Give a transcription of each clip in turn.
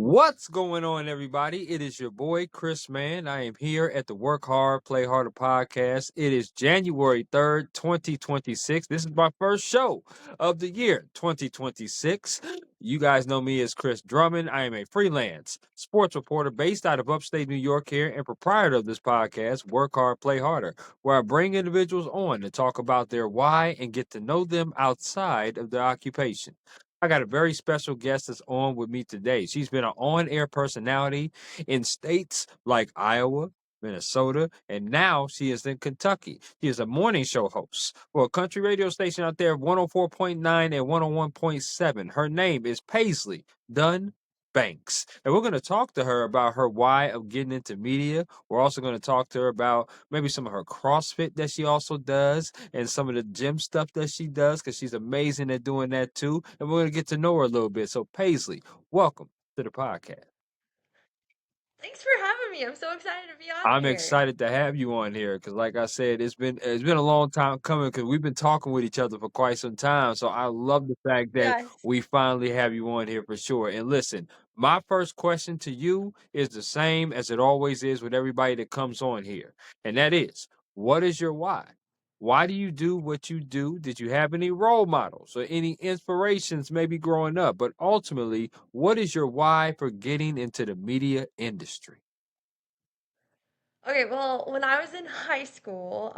What's going on, everybody? It is your boy, Chris Man. I am here at the Work Hard, Play Harder podcast. It is January 3rd, 2026. This is my first show of the year, 2026. You guys know me as Chris Drummond. I am a freelance sports reporter based out of upstate New York here and proprietor of this podcast, Work Hard, Play Harder, where I bring individuals on to talk about their why and get to know them outside of their occupation. I got a very special guest that's on with me today. She's been an on-air personality in states like Iowa, Minnesota, and now she is in Kentucky. She is a morning show host for a country radio station out there, 104.9 and 101.7. Her name is Paisley Dunn Banks. And we're going to talk to her about her why of getting into media. We're also going to talk to her about maybe some of her CrossFit that she also does and some of the gym stuff that she does because she's amazing at doing that too. And we're going to get to know her a little bit. So, Paisley, welcome to the podcast. Thanks for having me. I'm so excited to be on I'm here. excited to have you on here because, like I said, it's been a long time coming because we've been talking with each other for quite some time. So I love the fact that Yes. we finally have you on here for sure. And listen, my first question to you is the same as it always is with everybody that comes on here, and that is, what is your why? Why do you do what you do? Did you have any role models or any inspirations maybe growing up? But ultimately, what is your why for getting into the media industry? Okay, well, when I was in high school,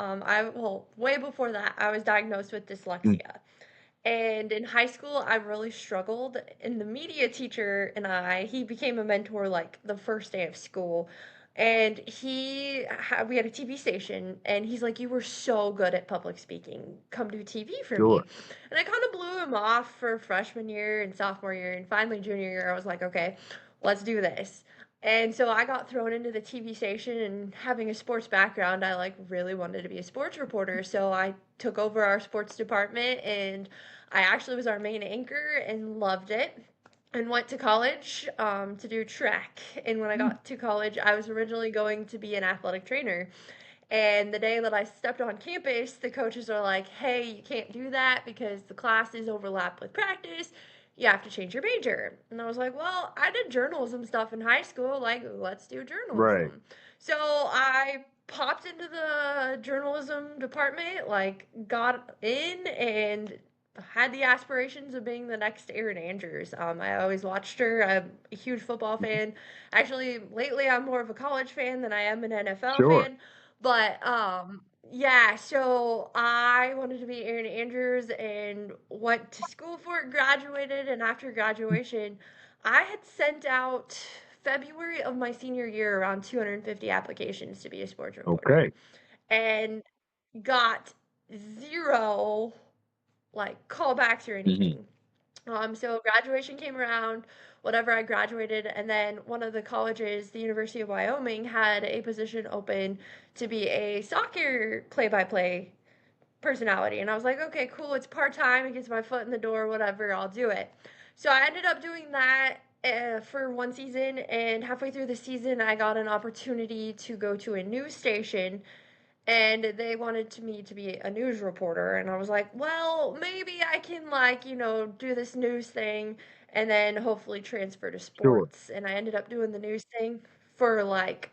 way before that, I was diagnosed with dyslexia. And in high school, I really struggled. And the media teacher and he became a mentor like the first day of school. And we had a TV station, and he's like, "You were so good at public speaking. Come do TV for Sure. me." And I kind of blew him off for freshman year and sophomore year. And finally, junior year, I was like, "Okay, let's do this." And so I got thrown into the TV station, and having a sports background, I like really wanted to be a sports reporter. So I took over our sports department, and I actually was our main anchor and loved it and went to college to do track. And when I got to college, I was originally going to be an athletic trainer. And the day that I stepped on campus, the coaches are like, "Hey, you can't do that because the classes overlap with practice. You have to change your major." And I was like, "Well, I did journalism stuff in high school. Like, let's do Right. journalism." So I popped into the journalism department, like, got in and had the aspirations of being the next Erin Andrews. I always watched her. I'm a huge football fan. Actually, lately I'm more of a college fan than I am an NFL Sure. fan. But yeah, so I wanted to be Erin Andrews and went to school for it, graduated, and after graduation, I had sent out February of my senior year around 250 applications to be a sports reporter Okay. and got zero like callbacks or Mhm. anything. So graduation came around, whatever, I graduated, and then one of the colleges, the University of Wyoming, had a position open to be a soccer play-by-play personality. And I was like, okay, cool, it's part-time, it gets my foot in the door, whatever, I'll do it. So I ended up doing that for one season, and halfway through the season, I got an opportunity to go to a news station and they wanted me to be a news reporter, and I was like, well, maybe I can, like, do this news thing and then hopefully transfer to Sure. sports. And I ended up doing the news thing for like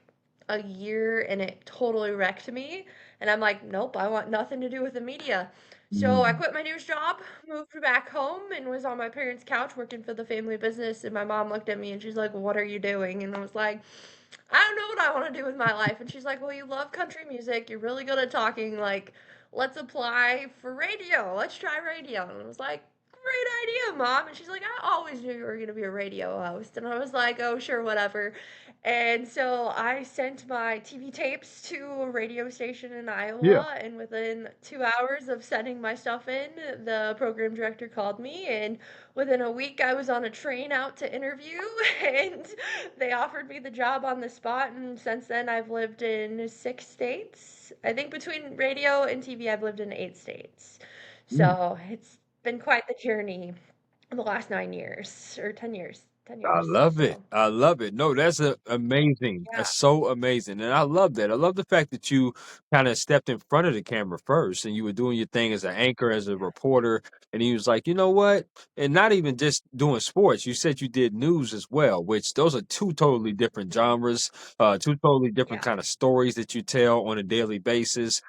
a year, and it totally wrecked me, and I'm like, nope, I want nothing to do with the media. So I Mhm. quit my news job, moved back home, and was on my parents' couch working for the family business. And my mom looked at me and she's like, "What are you doing?" And I was like, "I don't know what I want to do with my life." And she's like, "Well, you love country music. You're really good at talking. Like, let's apply for radio. Let's try radio." And I was like, "Great idea, Mom." And she's like, "I always knew you were going to be a radio host." And I was like, "Oh, sure, whatever." And so I sent my TV tapes to a radio station in Yeah. Iowa. And within 2 hours of sending my stuff in, the program director called me. And within a week, I was on a train out to interview. And they offered me the job on the spot, and since then I've lived in 6 states. I think between radio and TV, I've lived in 8 states. Mm. So, it's been quite the journey in the last 9 years, or 10 years. 10 years. I love it. So I love it. No, that's amazing. That's yeah, so amazing. And I love that. I love the fact that you kind of stepped in front of the camera first and you were doing your thing as an anchor, as a reporter. And he was like, you know what? And not even just doing sports. You said you did news as well, which those are two totally different genres, two totally different yeah, kind of stories that you tell on a daily basis.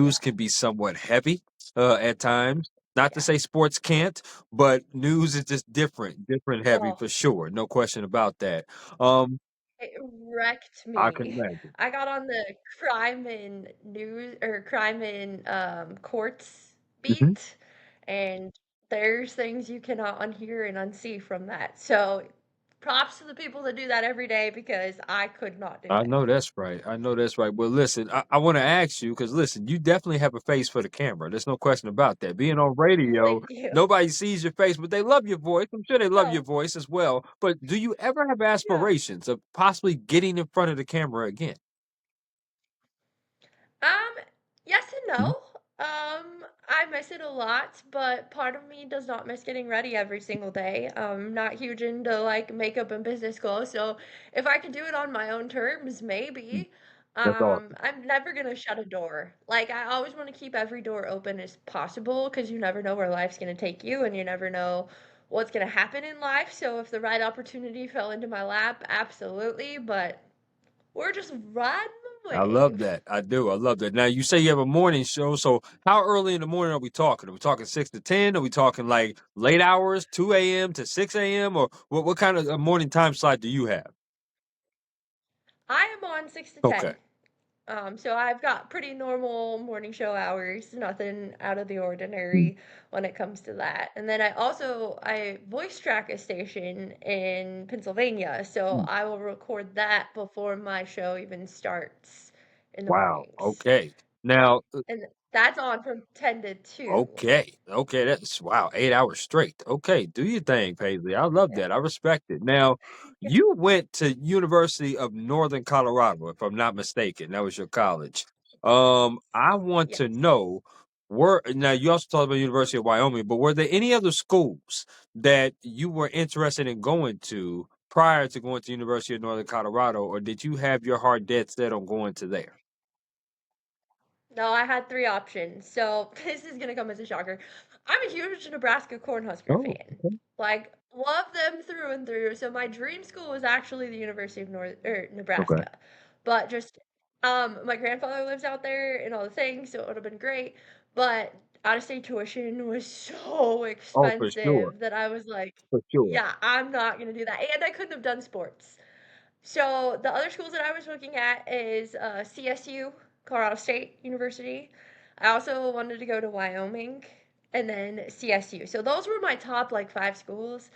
yeah, News can be somewhat heavy at times. Not to yeah. say sports can't, but news is just different heavy Oh, for sure. No question about that. Um, it wrecked I can me. imagine. I got on the crime and news or crime and courts Mhm. beat, and there's things you cannot unhear and unsee from that. So props to the people that do that every day because I could not do I it. know that's right. I know that's right. Well, listen, I want to ask you because listen, you definitely have a face for the camera. There's no question about that. Being on radio, Thank you. nobody sees your face, but they love your voice. I'm sure they love your No, voice as well. But do you ever have yeah. aspirations of possibly getting in front of the camera again? Um, yes and no. Mhm. I miss it a lot, but part of me does not miss getting ready every single day. Not huge into like makeup and business clothes, so if I could do it on my own terms, Mm. maybe. That's awesome. I'm never gonna shut a door. Like I always want to keep every door open as possible because you never know where life's gonna take you, and you never know what's gonna happen in life. So if the right opportunity fell into my lap, absolutely. But we're just riding the I love wave. that. I do. I love that. Now you say you have a morning show, so how early in the morning are we talking? Are we talking 6 to 10? Are we talking like late hours, 2 a.m. to 6 a.m. or what kind of a morning time slot do you have? I am on 6 to Okay. 10. So I've got pretty normal morning show hours, nothing out of the Mm. ordinary when it comes to that. And then I voice track a station in Pennsylvania, so Mm. I will record that before my show even starts in the Wow. mornings. Okay. Now, And that's on from 10 to 2. okay. Okay. That's wow. 8 hours straight. Okay. Do your thing, Paisley. I love Yeah. that. I respect it. Now, you went to University of Northern Colorado, if I'm not mistaken. That was your college. I want Yes. to know were now you also talked about University of Wyoming, but were there any other schools that you were interested in going to prior to going to University of Northern Colorado, or did you have your heart dead set on going to there? No, I had 3 options. So, this is gonna come as a shocker. I'm a huge Nebraska Cornhusker Oh, fan. okay. Like, love them through and through. So my dream school was actually the University of North or Okay. Nebraska. But just my grandfather lives out there and all the things, so it would have been great. But out of state tuition was so Oh, for sure. expensive that I was like, For sure. yeah, I'm not gonna do that. And I couldn't have done sports. So the other schools that I was looking at is CSU, Colorado State University. I also wanted to go to Wyoming and then CSU. So those were my top like 5 schools.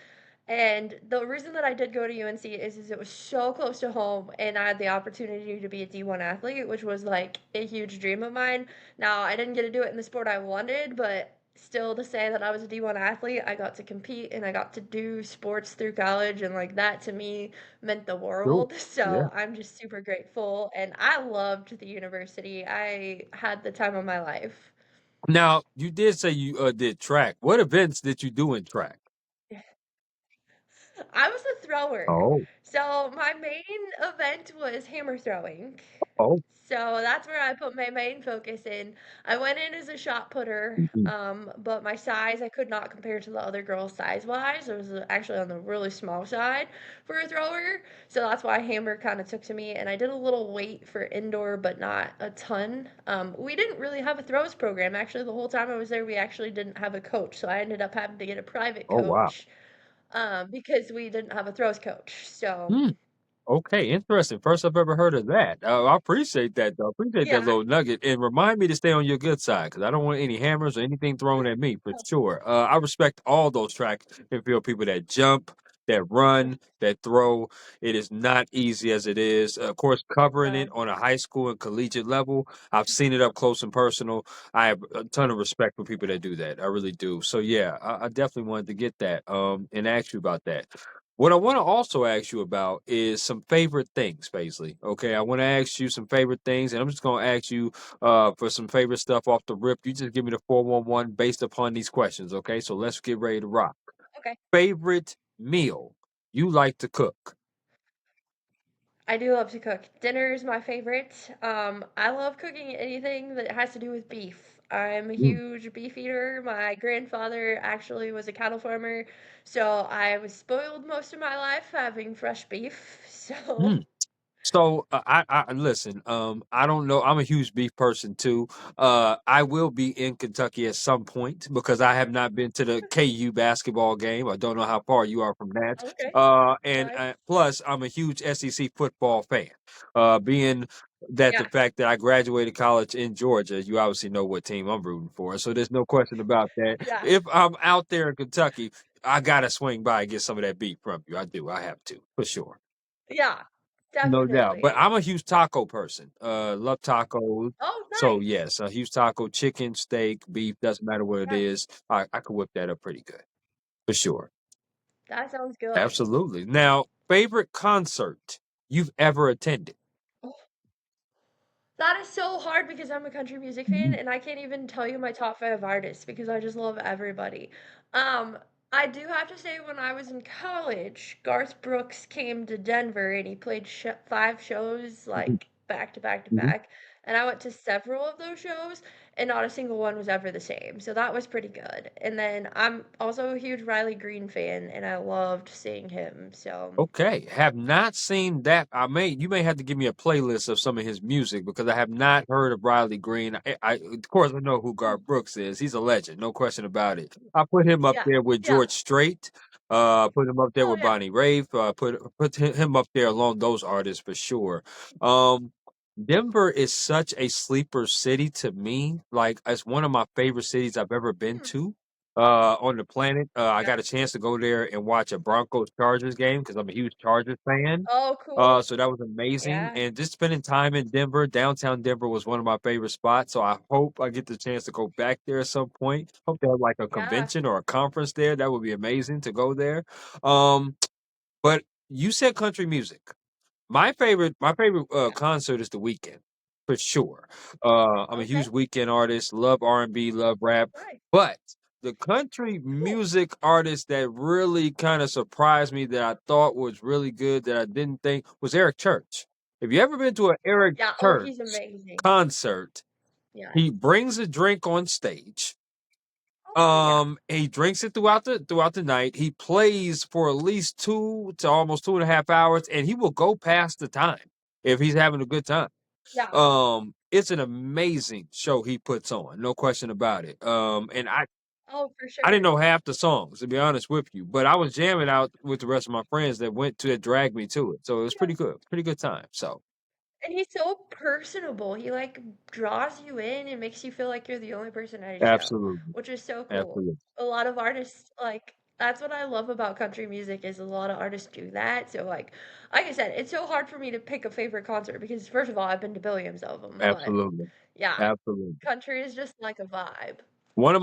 And the reason that I did go to UNC is it was so close to home and I had the opportunity to be a D1 athlete, which was like a huge dream of mine. Now, I didn't get to do it in the sport I wanted, but still to say that I was a D1 athlete, I got to compete and I got to do sports through college and like that to me meant the Sure. world. Yeah. So, I'm just super grateful and I loved the university. I had the time of my life. Now, you did say you did track. What events did you do in track? I was a thrower. Oh, So my main event was hammer throwing. oh. So that's where I put my main focus in. I went in as a shot putter, Mhm. but my size I could not compare to the other girls size wise. I was actually on the really small side for a thrower, so that's why hammer kind of took to me. And I did a little weight for indoor, but not a ton. We didn't really have a throws program. Actually, the whole time I was there, we actually didn't have a coach, so I ended up having to get a private Oh, wow. coach because we didn't have a throws coach. So Hmm. Okay, interesting. First I've ever heard of that. I appreciate that, though. I appreciate that yeah, little nugget, and remind me to stay on your good side because I don't want any hammers or anything thrown at me for sure. I respect all those track and field people that jump, that run, that throw. It is not easy as it is. Of course, covering it no, on a high school and collegiate level, I've seen it up close and personal. I have a ton of respect for people that do that. I really do. So yeah, I definitely wanted to get that and ask you about that. What I want to also ask you about is some favorite things, Paisley. Okay, I want to ask you some favorite things, and I'm just going to ask you for some favorite stuff off the rip. You just give me the 411 based upon these questions. Okay, so let's get ready to rock. okay. Favorite meal You like to cook. I do love to cook. Dinner is my favorite. I love cooking anything that has to do with beef. I'm a Mm, huge beef eater. My grandfather actually was a cattle farmer, so I was spoiled most of my life having fresh beef. So, mm. So I listen. I don't know. I'm a huge beef person too. I will be in Kentucky at some point because I have not been to the KU basketball game. I don't know how far you are from that. okay, And nice. plus, I'm a huge SEC football fan. Being that the Yeah, fact that I graduated college in Georgia, you obviously know what team I'm rooting for. So there's no question about that. yeah, If I'm out there in Kentucky, I gotta swing by and get some of that beef from you. I do. I have to for sure. yeah, No doubt, but definitely. I'm a huge taco person, love tacos. Oh, So, nice. yes, a huge taco, chicken, steak, beef, doesn't matter what it Yeah, is, I could whip that up pretty good, for sure. that sounds good. Absolutely. Now, favorite concert you've ever attended? That is so hard because I'm a country music fan Mhm, and I can't even tell you my top 5 artists because I just love everybody. Um, I do have to say when I was in college, Garth Brooks came to Denver and he played 5 shows mhm, like back to back to mhm. back. And I went to several of those shows and not a single one was ever the same. So that was pretty good. And then I'm also a huge Riley Green fan and I loved seeing him. So, Okay, have not seen that. You may have to give me a playlist of some of his music because I have not heard of Riley Green. Of course I know who mm, Garth Brooks is. He's a legend, no question about it. I put him up yeah. there with Yeah. George Strait. Put him up there Oh with yeah. Bonnie Raitt. Him up there along those artists for sure. Um, Denver is such a sleeper city to me. Like it's one of my favorite cities I've ever been Hmm, to on the planet. I yeah. got a chance to go there and watch a Broncos Chargers game because I'm a huge Chargers fan. Oh, cool. So that was amazing. Yeah. And just spending time in Denver, downtown Denver was one of my favorite spots. So I hope I get the chance to go back there at some point. Hope they have like a Yeah. convention or a conference there. That would be amazing to go there. Um, but you said country music. My favorite Yeah. concert is The Weeknd, for sure. I'm a huge Okay. Weekend artist, love R&B, love rap, Right. but the country Cool. music artist that really kinda surprised me that I thought was really good that I didn't think was Eric Church. If you ever been to an Eric Yeah. Oh, Church he's amazing. concert, he Yes. brings a drink on stage. Okay. Yeah. He drinks it throughout the night. He plays for at least 2 to almost 2.5 hours, and he will go past the time if he's having a good time. Yeah. It's an amazing show he puts on, no question about it. And Oh, for I didn't sure. know half the songs, to be honest with you, but I was jamming out with the rest of my friends that dragged me to it. So it was Yeah. pretty good time. So And he's so personable. He like draws you in and makes you feel like you're the only person at his show, absolutely, which is so cool. absolutely, A lot of artists like that's what I love about country music is a lot of artists do that. So like I said, it's so hard for me to pick a favorite concert because first of all, I've been to billions of them, but absolutely, yeah, absolutely. country is just like a vibe. One of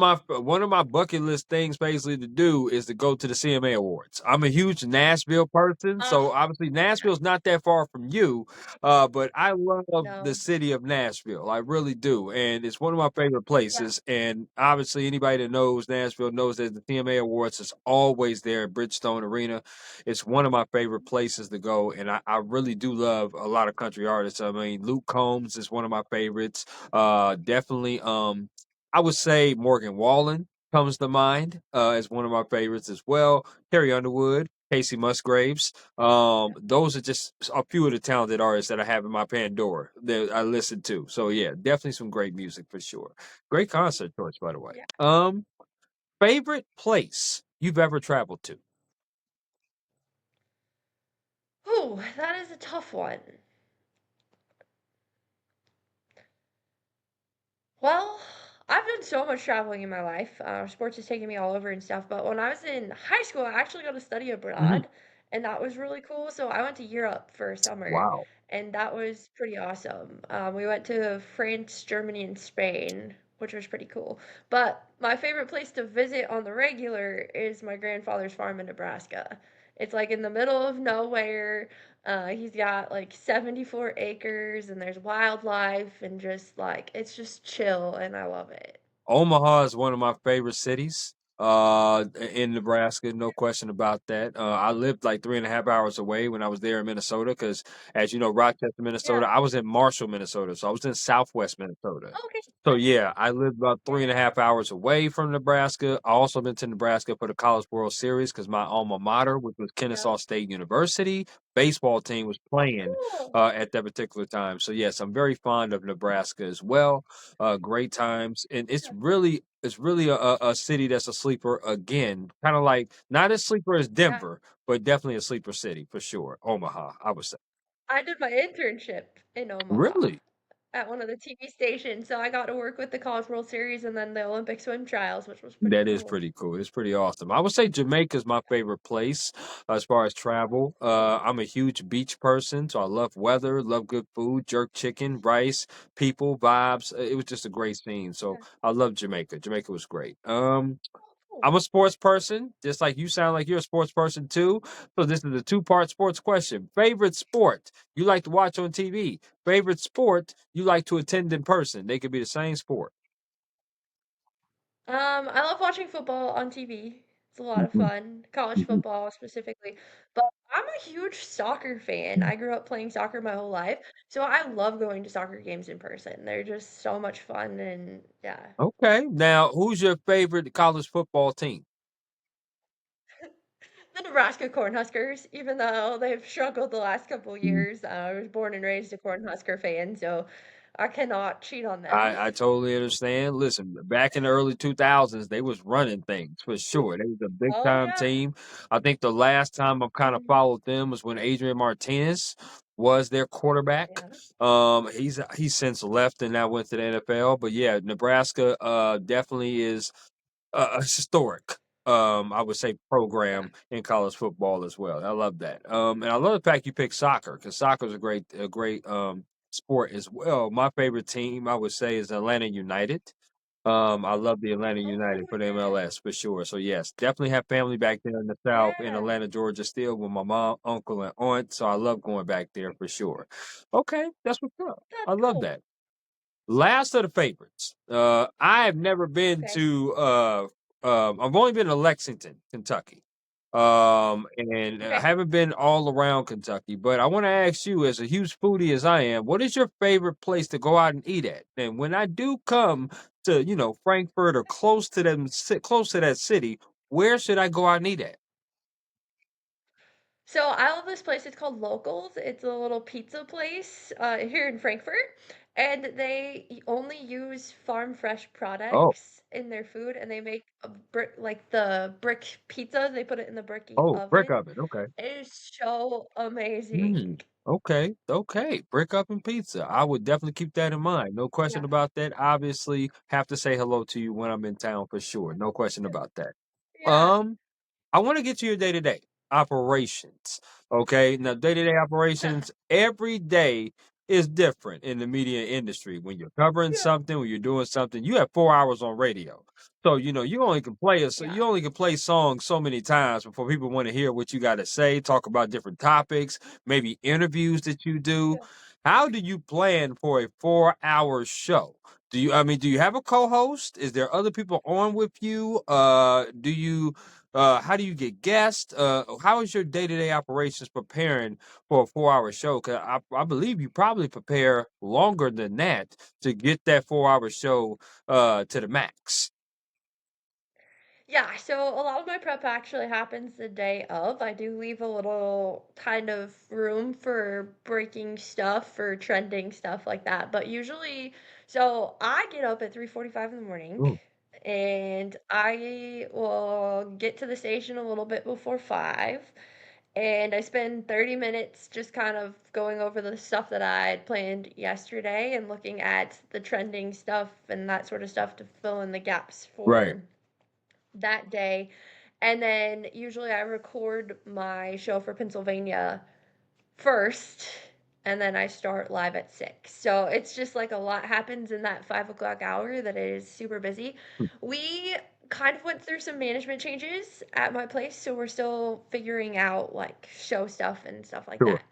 my bucket list things basically to do is to go to the CMA Awards. I'm a huge Nashville person, so Ah, obviously yeah. Nashville's not that far from you, but I love the No. city of Nashville. I really do, and it's one of my favorite Yeah. places. And obviously, anybody that knows Nashville knows that the CMA Awards is always there at Bridgestone Arena. It's one of my favorite places to go, and I really do love a lot of country artists. I mean, Luke Combs is one of my favorites. Definitely. I would say Morgan Wallen comes to mind as one of my favorites as well. Carrie Underwood, Casey Musgraves. Those are just a few of the talented artists that I have in my Pandora that I listen to. So yeah, definitely some great music for sure. Great concert choice, by the way. Yeah. Favorite place you've ever traveled to? Ooh, that is a tough one. Well, I've done so much traveling in my life. Sports has taken me all over and stuff. But when I was in high school, I actually got to study Mhm. abroad, and that was really cool. So I went to Europe for a summer, Wow. and that was pretty awesome. We went to France, Germany, and Spain, which was pretty cool. But my favorite place to visit on the regular is my grandfather's farm in Nebraska. It's like in the middle of nowhere. He's got like 74 acres and there's wildlife and just like it's just chill and I love it. Omaha is one of my favorite cities. in Nebraska, no question about that. I lived like 3.5 hours away when I was there in Minnesota, because as you know, Rochester, Minnesota, Yeah. I was in Marshall, Minnesota, so I was in Southwest Minnesota. Okay. So Nice. yeah, I lived about three and Yeah. a half hours away from Nebraska. I also been to Nebraska for the College World Series because my alma mater, which was Yeah. Kennesaw State University, baseball team was playing Cool. at that particular time. So yes, I'm very fond of Nebraska as well. Great times, and Yeah. it's really a city that's a sleeper again, kind of like not as sleeper as Yeah. Denver, but definitely a sleeper city for sure. Omaha, I would say. I did my internship in Omaha Really? at one of the TV stations, so I got to work with the College World Series and then the Olympic swim trials, which was pretty That is cool. pretty cool. It's pretty awesome. I would say Jamaica's my favorite place as far as travel. Cool. I'm a huge beach person, so I love weather, love good food, jerk chicken, rice, people, vibes. It was just a great scene. So Yeah. I love Jamaica. Jamaica was great. Oh, cool. I'm a sports person, just like you sound like you're a sports person too. So this is a two-part sports question. Favorite sport you like to watch on TV? Favorite sport you like to attend in person? They could be the same sport. I love watching football on TV. It's a lot of Mhm, fun, college mhm. football specifically. But I'm a huge soccer fan. I grew up playing soccer my whole life, so I love going to soccer games in person. They're just so much fun and yeah. Okay. Now, who's your favorite college football team? The Nebraska Cornhuskers, even though they've struggled the last couple Mhm. years, I was born and raised a Cornhusker fan, so I cannot cheat on them. I totally understand. Listen, back in the early 2000s, they was running things for sure. They was a big Oh time yeah. team. I think the last time I've kind of Mhm. followed them was when Adrian Martinez was their quarterback. Yeah. He's since left and now went to the NFL. But yeah, Nebraska definitely is a historic, I would say, Yeah. program in college football as well. I love that. And I love the fact you picked soccer because soccer is a great sport as well. My favorite team, I would say, is Atlanta United. I love the Atlanta Oh United for the yeah. MLS for sure. So yes, definitely have family back there in the South in Yeah. Atlanta, Georgia, still with my mom, uncle, and aunt. So I love going back there for sure. Okay, that's what's up. I That's love cool. that. Last of the favorites. I have never been Okay. to. I've only been to Lexington, Kentucky, and I Okay. haven't been all around Kentucky. But I want to ask you, as a huge foodie as I am, what is your favorite place to go out and eat at? And when I do come to, Frankfurt or close to that city, where should I go out and eat at? So I love this place. It's called Locals. It's a little pizza place here in Frankfurt, and they only use farm fresh Oh, products in their food, and they make a brick like the brick pizzas. They put it in the bricky oh, brick oven. oven. Okay. It is so Mm, amazing. okay, okay. Brick up and pizza. I would definitely keep that in mind. No question Yeah. about that. Obviously, have to say hello to you when I'm in town for sure. No question about that. Yeah. Um, I want to get to your day to day operations. Okay. Now, day to day operations, every day is different in the media industry. When you're covering Yeah. something, when you're doing something, you have 4 hours on radio. So, you only can Yeah. you only can play songs so many times before people want to hear what you got to say, talk about different topics, maybe interviews that you do. Yeah. How do you plan for a 4 hour show? Do you have a co-host? Is there other people on with you? How do you get guests? How is your day-to-day operations preparing for a 4 hour show? Because I believe you probably prepare longer than that to get that 4 hour show to the max. Yeah, so a lot of my prep actually happens the day of. I do leave a little kind of room for breaking stuff or trending stuff like that. But usually, so I get up at 3:45 in the morning Ooh, and I will get to the station a little bit before 5 and I spend 30 minutes just kind of going over the stuff that I had planned yesterday and looking at the trending stuff and that sort of stuff to fill in the gaps right, for that day. And then usually I record my show for Pennsylvania first, and then I start live at 6. So it's just like a lot happens in that 5 o'clock hour that it is super busy. hmm, We kind of went through some management changes at my place, so we're still figuring out like show stuff and stuff like sure, that.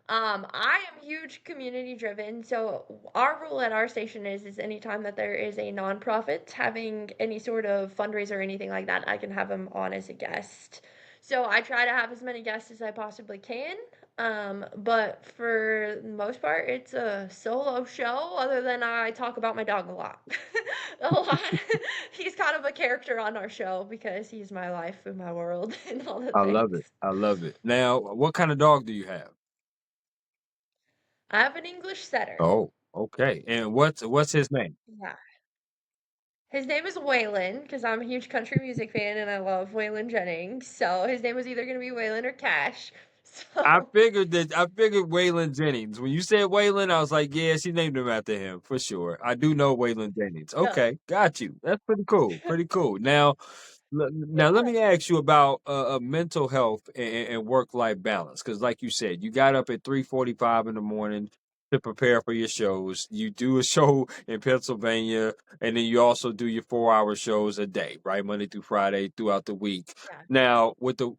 I am huge community driven, so our rule at our station is anytime that there is a nonprofit having any sort of fundraiser or anything like that, I can have them on as a guest. So I try to have as many guests as I possibly can. But for the most part, it's a solo show, other than I talk about my dog a lot. A lot. He's kind of a character on our show because he's my life and my world and all the I love things. it. I love it. Now, what kind of dog do you have? I have an English setter. Oh, okay. And what's his name? Yeah. His name is Waylon because I'm a huge country music fan and I love Waylon Jennings. So his name was either going to be Waylon or Cash. So, I figured Waylon Jennings. When you said Waylon, I was like, yeah, she named him after him for sure. I do know Waylon Jennings. yeah. Okay, got you. That's pretty cool. Pretty cool. Now, let Yeah. me ask you about mental health and work life balance. Because, like you said, you got up at 3:45 in the morning to prepare for your shows. You do a show in Pennsylvania, and then you also do your 4-hour shows a day, right, Monday through Friday throughout the week. Yeah. Now, with the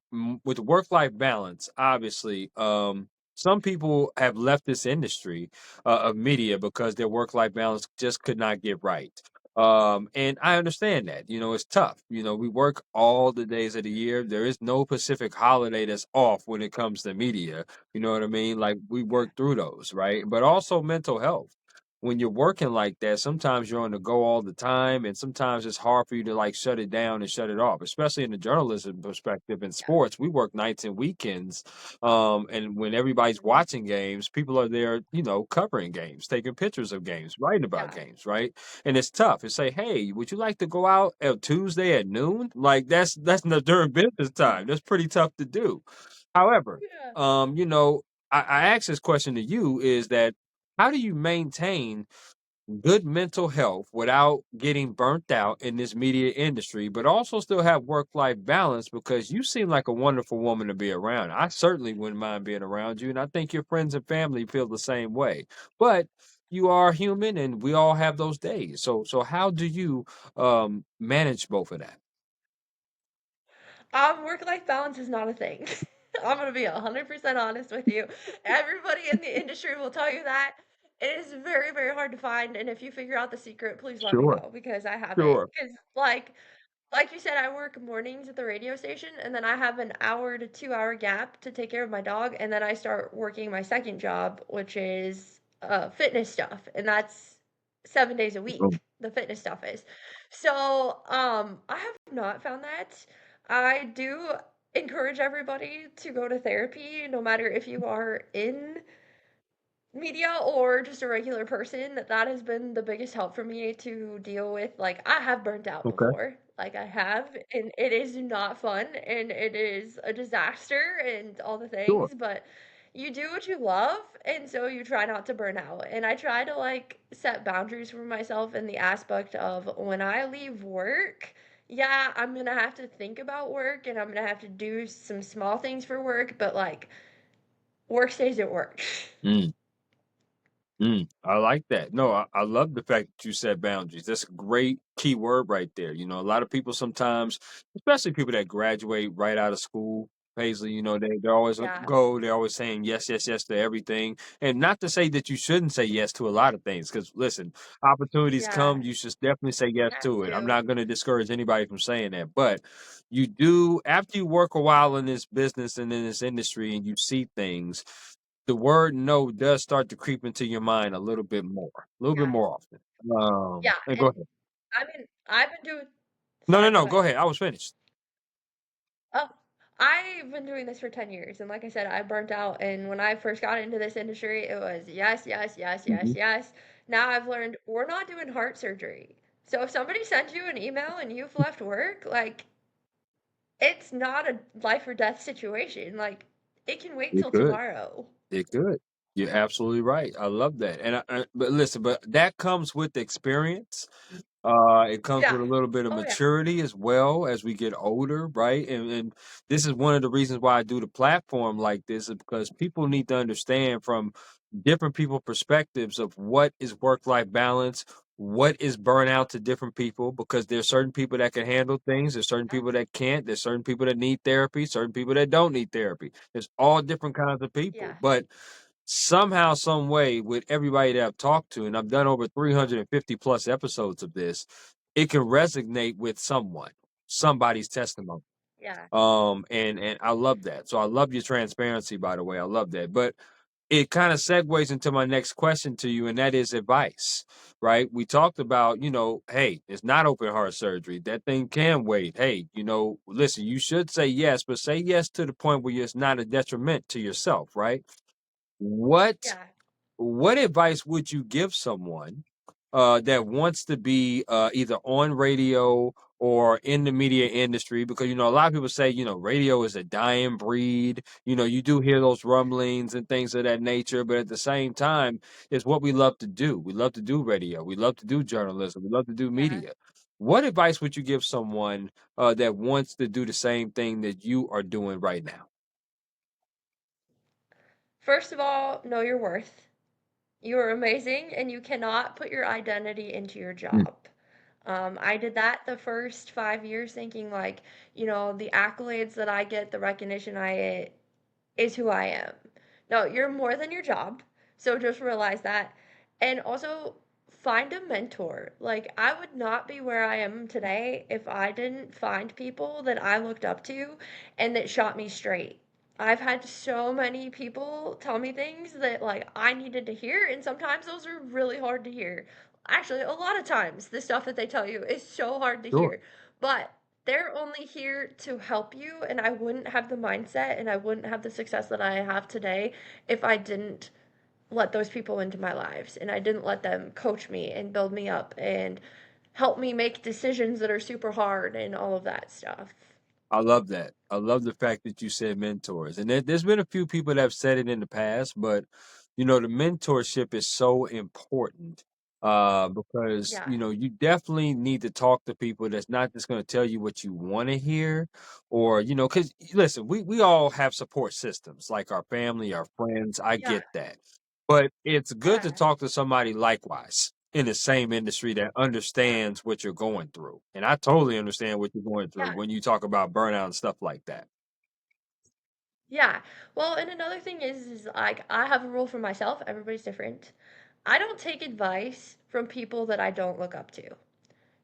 work life balance, obviously, some people have left this industry of media because their work life balance just could not get right. And I understand that, it's tough. We work all the days of the year. There is no Pacific holiday that's off when it comes to media. You know what I mean? Like we Yeah. work through those, right? But also mental health. When you're working like that, sometimes you're on the go all the time, and sometimes it's hard for you to like shut it down and shut it off, especially in the journalism perspective in Yeah. sports. We work nights and weekends. And when everybody's Mhm. watching games, people are there, covering games, taking pictures of games, writing about Yeah. games, right? And it's tough. It's say, hey, would you like to go out at Tuesday at noon? Like that's not during business time. That's pretty tough to do. However, Yeah. um, you know, I asked this question to you is that how do you maintain good mental health without getting burnt out in this media industry, but also still have work life balance because you seem like a wonderful woman to be around. I certainly wouldn't mind being around you, and I think your friends and family feel the same way. But you are human, and we all have those days. So how do you manage both of that? Work-life balance is not a thing. I'm gonna be 100% honest with you. Everybody in the industry will tell you that. It is very, very hard to find, and if you figure out the secret, please let me Sure, know because I have it. sure. Because like you said, I work mornings at the radio station, and then I have an hour to 2 hour gap to take care of my dog, and then I start working my second job, which is fitness stuff, and that's 7 days a Um, week. The fitness stuff is. So, I have not found that. I do encourage everybody to go to therapy, no matter if you are in media or just a regular person. That has been the biggest help for me to deal with. Like, I have burnt out Okay, before, like I have, and it is not fun and it is a disaster and all the sure. things, but you do what you love, and so you try not to burn out. And I try to like set boundaries for myself in the aspect of when I leave work, yeah, I'm gonna have to think about work and I'm gonna have to do some small things for work, but like work stays at work. Mm. I like that. No, I love the fact that you set boundaries. That's a great key word right there. A lot of people sometimes, especially people that graduate right out of school, Paisley, they're always Yeah, they're always saying yes, yes, yes to everything. And not to say that you shouldn't say yes to a lot of things, because listen, opportunities yeah, come, you should definitely say yes have to it. I'm to. not going to discourage anybody from saying that, but you do after you work a while in this business and in this industry and you see things the word no does start to creep into your mind a little bit Yeah, more often. yeah, And go and ahead. I mean, I've been doing No, no, sorry, go no. Go ahead. ahead. I was finished. Oh, I've been doing this for 10 years, and like I said, I burnt out, and when I first got into this industry, it was yes, yes, yes, yes, Mhm. yes. Now I've learned we're not doing heart surgery. So if somebody sends you an email and you've left work, like, it's not a life or death situation, like, it can wait It till could. tomorrow. It could. You're absolutely right. I love that. But listen, but that comes with experience. It comes Yeah. with a little bit of Oh, yeah. maturity as well as we get older, right? And this is one of the reasons why I do the platform like this is because people need to understand from different people perspectives of what is work-life balance, what is burnout to different people, because there's certain people that can handle things, there's certain Yeah. people that can't, there's certain people that need therapy, certain people that don't need therapy. There's all different kinds of people. Yeah. But somehow, some way, with everybody that I've talked to, and I've done over 350 plus episodes of this, it can resonate with someone, somebody's testimony. Yeah. And I love that. So I love your transparency, by the way. I love that. But it kind of segues into my next question to you, and that is advice, right? We talked about, hey, it's not open heart surgery. That thing can wait. Hey, listen, you should say yes, but say yes to the point where it's not a detriment to yourself, right? What Yeah. what advice would you give someone that wants to be either on radio or in the media industry? Because a lot of people say radio is a dying breed. You do hear those rumblings and things of that nature, but at the same time, it's what we love to do. We love to do radio. We love to do journalism. We love to do Yeah. media. What advice would you give someone that wants to do the same thing that you are doing right now? First of all, know your worth. You are amazing and you cannot put your identity into your Mm. job. I did that the first 5 years thinking like, the accolades that I get, the recognition I get is who I am. No, you're more than your job. So just realize that. And also find a mentor. Like, I would not be where I am today if I didn't find people that I looked up to and that shot me straight. I've had so many people tell me things that like I needed to hear, and sometimes those are really hard to hear. Actually, a lot of times the stuff that they tell you is so hard to Sure. hear. But they're only here to help you, and I wouldn't have the mindset and I wouldn't have the success that I have today if I didn't let those people into my lives and I didn't let them coach me and build me up and help me make decisions that are super hard and all of that stuff. I love that. I love the fact that you said mentors. And there's been a few people that have said it in the past, but the mentorship is so important. Because Yeah. you definitely need to talk to people that's not just going to tell you what you want to hear, or because listen, we all have support systems like our family, our friends. I Yeah. get that, but it's good to Yeah. talk to somebody likewise in the same industry that Yeah. understands what you're going through. And I totally understand what you're going through Yeah. when you talk about burnout and stuff like that. Yeah. Well, and another thing is like I have a rule for myself. Everybody's different. I don't take advice from people that I don't look up to.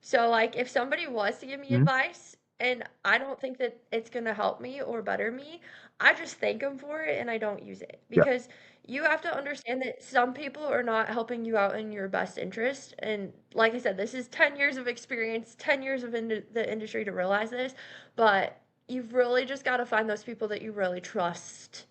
So, like, if somebody was to give me Mhm. advice and I don't think that it's going to help me or better me, I just thank them for it and I don't use it. Yeah. Because you have to understand that some people are not helping you out in your best interest. And like I said, this is 10 years of experience, 10 years of the industry to realize this. But you've really just got to find those people that you really trust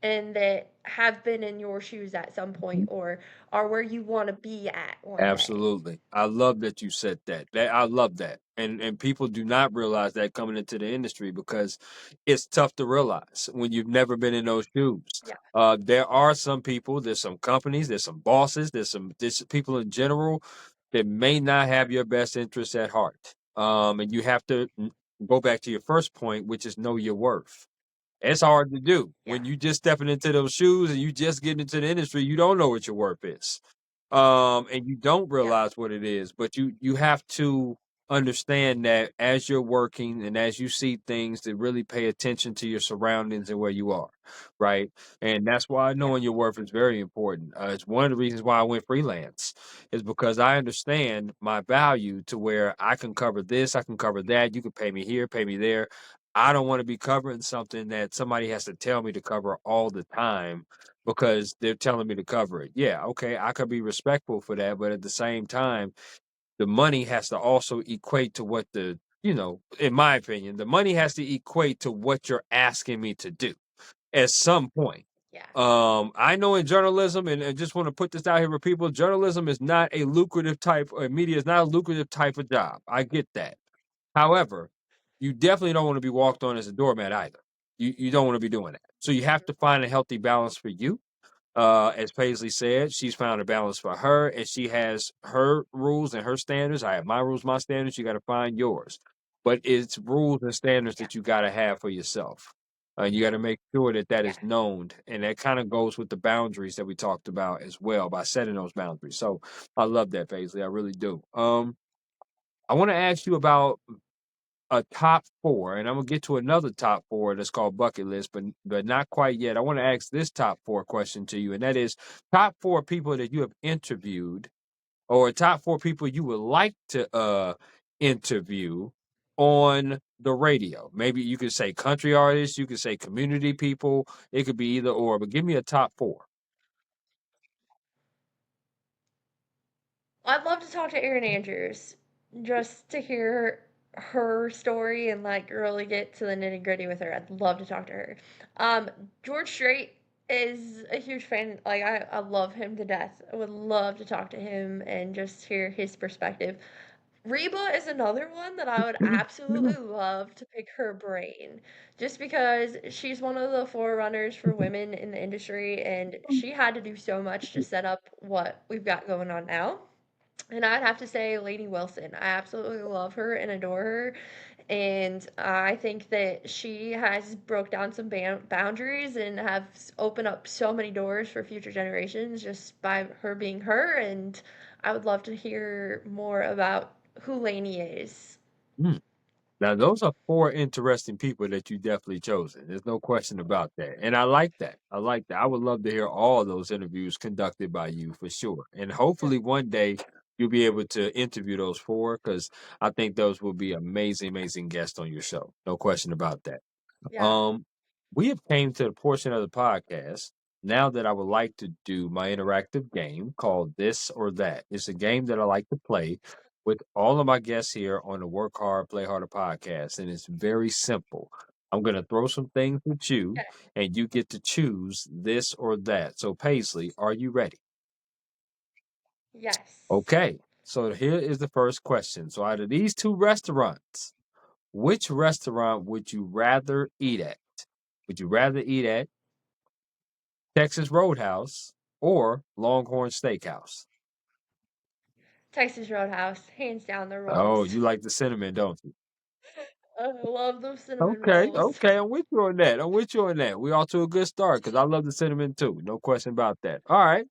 and that have been in your shoes at some point or are where you want to be at one day. Absolutely. I love that you said that. I love that. And people do not realize that coming into the industry because it's tough to realize when you've never been in those shoes. Yeah. There are some people, there's some companies, there's some bosses, there's people in general that may not have your best interests at heart. And you have to go back to your first point, which is know your worth. It's hard to do Yeah. when you just stepping into those shoes and you just getting into the industry. You don't know what your worth is, and you don't Yeah. realize what it is. But you have to understand that as you're working and as you see things, to really pay attention to your surroundings and where you are, right? And that's why Yeah. knowing your worth is very important. It's one of the reasons why I went freelance, is because I understand my value to where I can cover this, I can cover that. You can pay me here, pay me there. I don't want to be covering something that somebody has to tell me to cover all the time because they're telling me to cover it. Yeah, okay, I could be respectful for that, but at the same time, the money has to also equate to what in my opinion, the money has to equate to what you're asking me to do at some point. Yeah. I know in journalism, and I just want to put this out here for people, journalism is not a lucrative type, or media is not a lucrative type of job. I get that. However, you definitely don't want to be walked on as a doormat either. You don't want to be doing that. So you have to find a healthy balance for you. As Paisley said, she's found a balance for her, and she has her rules and her standards. I have my rules, my standards. You got to find yours, but it's rules and standards Yeah. that you got to have for yourself. You got to make sure that that Yeah. is known, and that kind of goes with the boundaries that we talked about as well by setting those boundaries. So I love that, Paisley. I really do. I want to ask you about a top four, and I'm gonna get to another top four that's called bucket list, but not quite yet. I want to ask this top four question to you, and that is top four people that you have interviewed, or top four people you would like to interview on the radio. Maybe you could say country artists, you could say community people, it could be either or, but give me a top four. I'd love to talk to Erin Andrews just to hear her story and like really get to the nitty gritty with her. I'd love to talk to her. Um, George Strait is a huge fan. Like I love him to death. I would love to talk to him and just hear his perspective. Reba is another one that I would absolutely love to pick her brain just because she's one of the forerunners for women in the industry and she had to do so much to set up what we've got going on now. And I'd have to say Lainey Wilson. I absolutely love her and adore her. And I think that she has broke down some boundaries and have opened up so many doors for future generations just by her being her. And I would love to hear more about who Lainey is. Now, those are four interesting people that you definitely chosen. There's no question about that. And I like that. I like that. I would love to hear all those interviews conducted by you for sure. And hopefully one day you'll be able to interview those four because I think those will be amazing, amazing guests on your show. No question about that. Yeah. Um, we have came to the portion of the podcast now that I would like to do my interactive game called This or That. It's a game that I like to play with all of my guests here on the Work Hard, Play Harder podcast, and it's very simple. I'm going to throw some things at you, Okay. and you get to choose this or that. So, Paisley, are you ready? Yes. Okay. So here is the first question. So, out of these two restaurants, which restaurant would you rather eat at? Would you rather eat at Texas Roadhouse or Longhorn Steakhouse? Texas Roadhouse, hands down, the Oh, rolls. you like the cinnamon, don't you? I love those cinnamon Okay, rolls. okay, I'm with you on that. I'm with you on that. We off to a good start because I love the cinnamon too. No question about that. All right.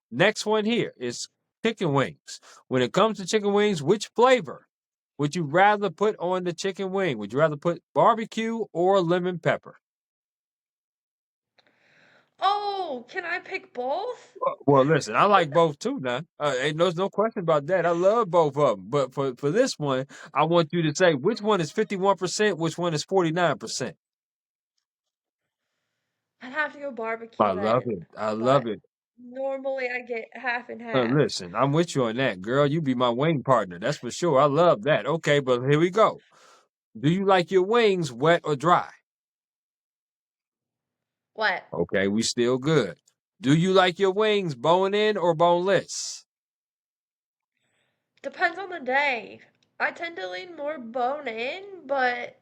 Next one here is chicken wings. When it comes to chicken wings, which flavor would you rather put on the chicken wing? Would you rather put barbecue or lemon pepper? Oh, can I pick both? Well, listen, I like both too now. Ain't there's no question about that. I love both of them. But for this one, I want you to say which one is 51%, which one is 49%. I'd have to go I barbecue love then, it. I love but it. normally I get half and half. Listen, I'm with you on that, girl. You be my wing partner. That's for sure. I love that. Okay, but here we go. Do you like your wings wet or dry? What? Okay, we still good. Do you like your wings bone in or boneless? Depends on the day. I tend to lean more bone in, but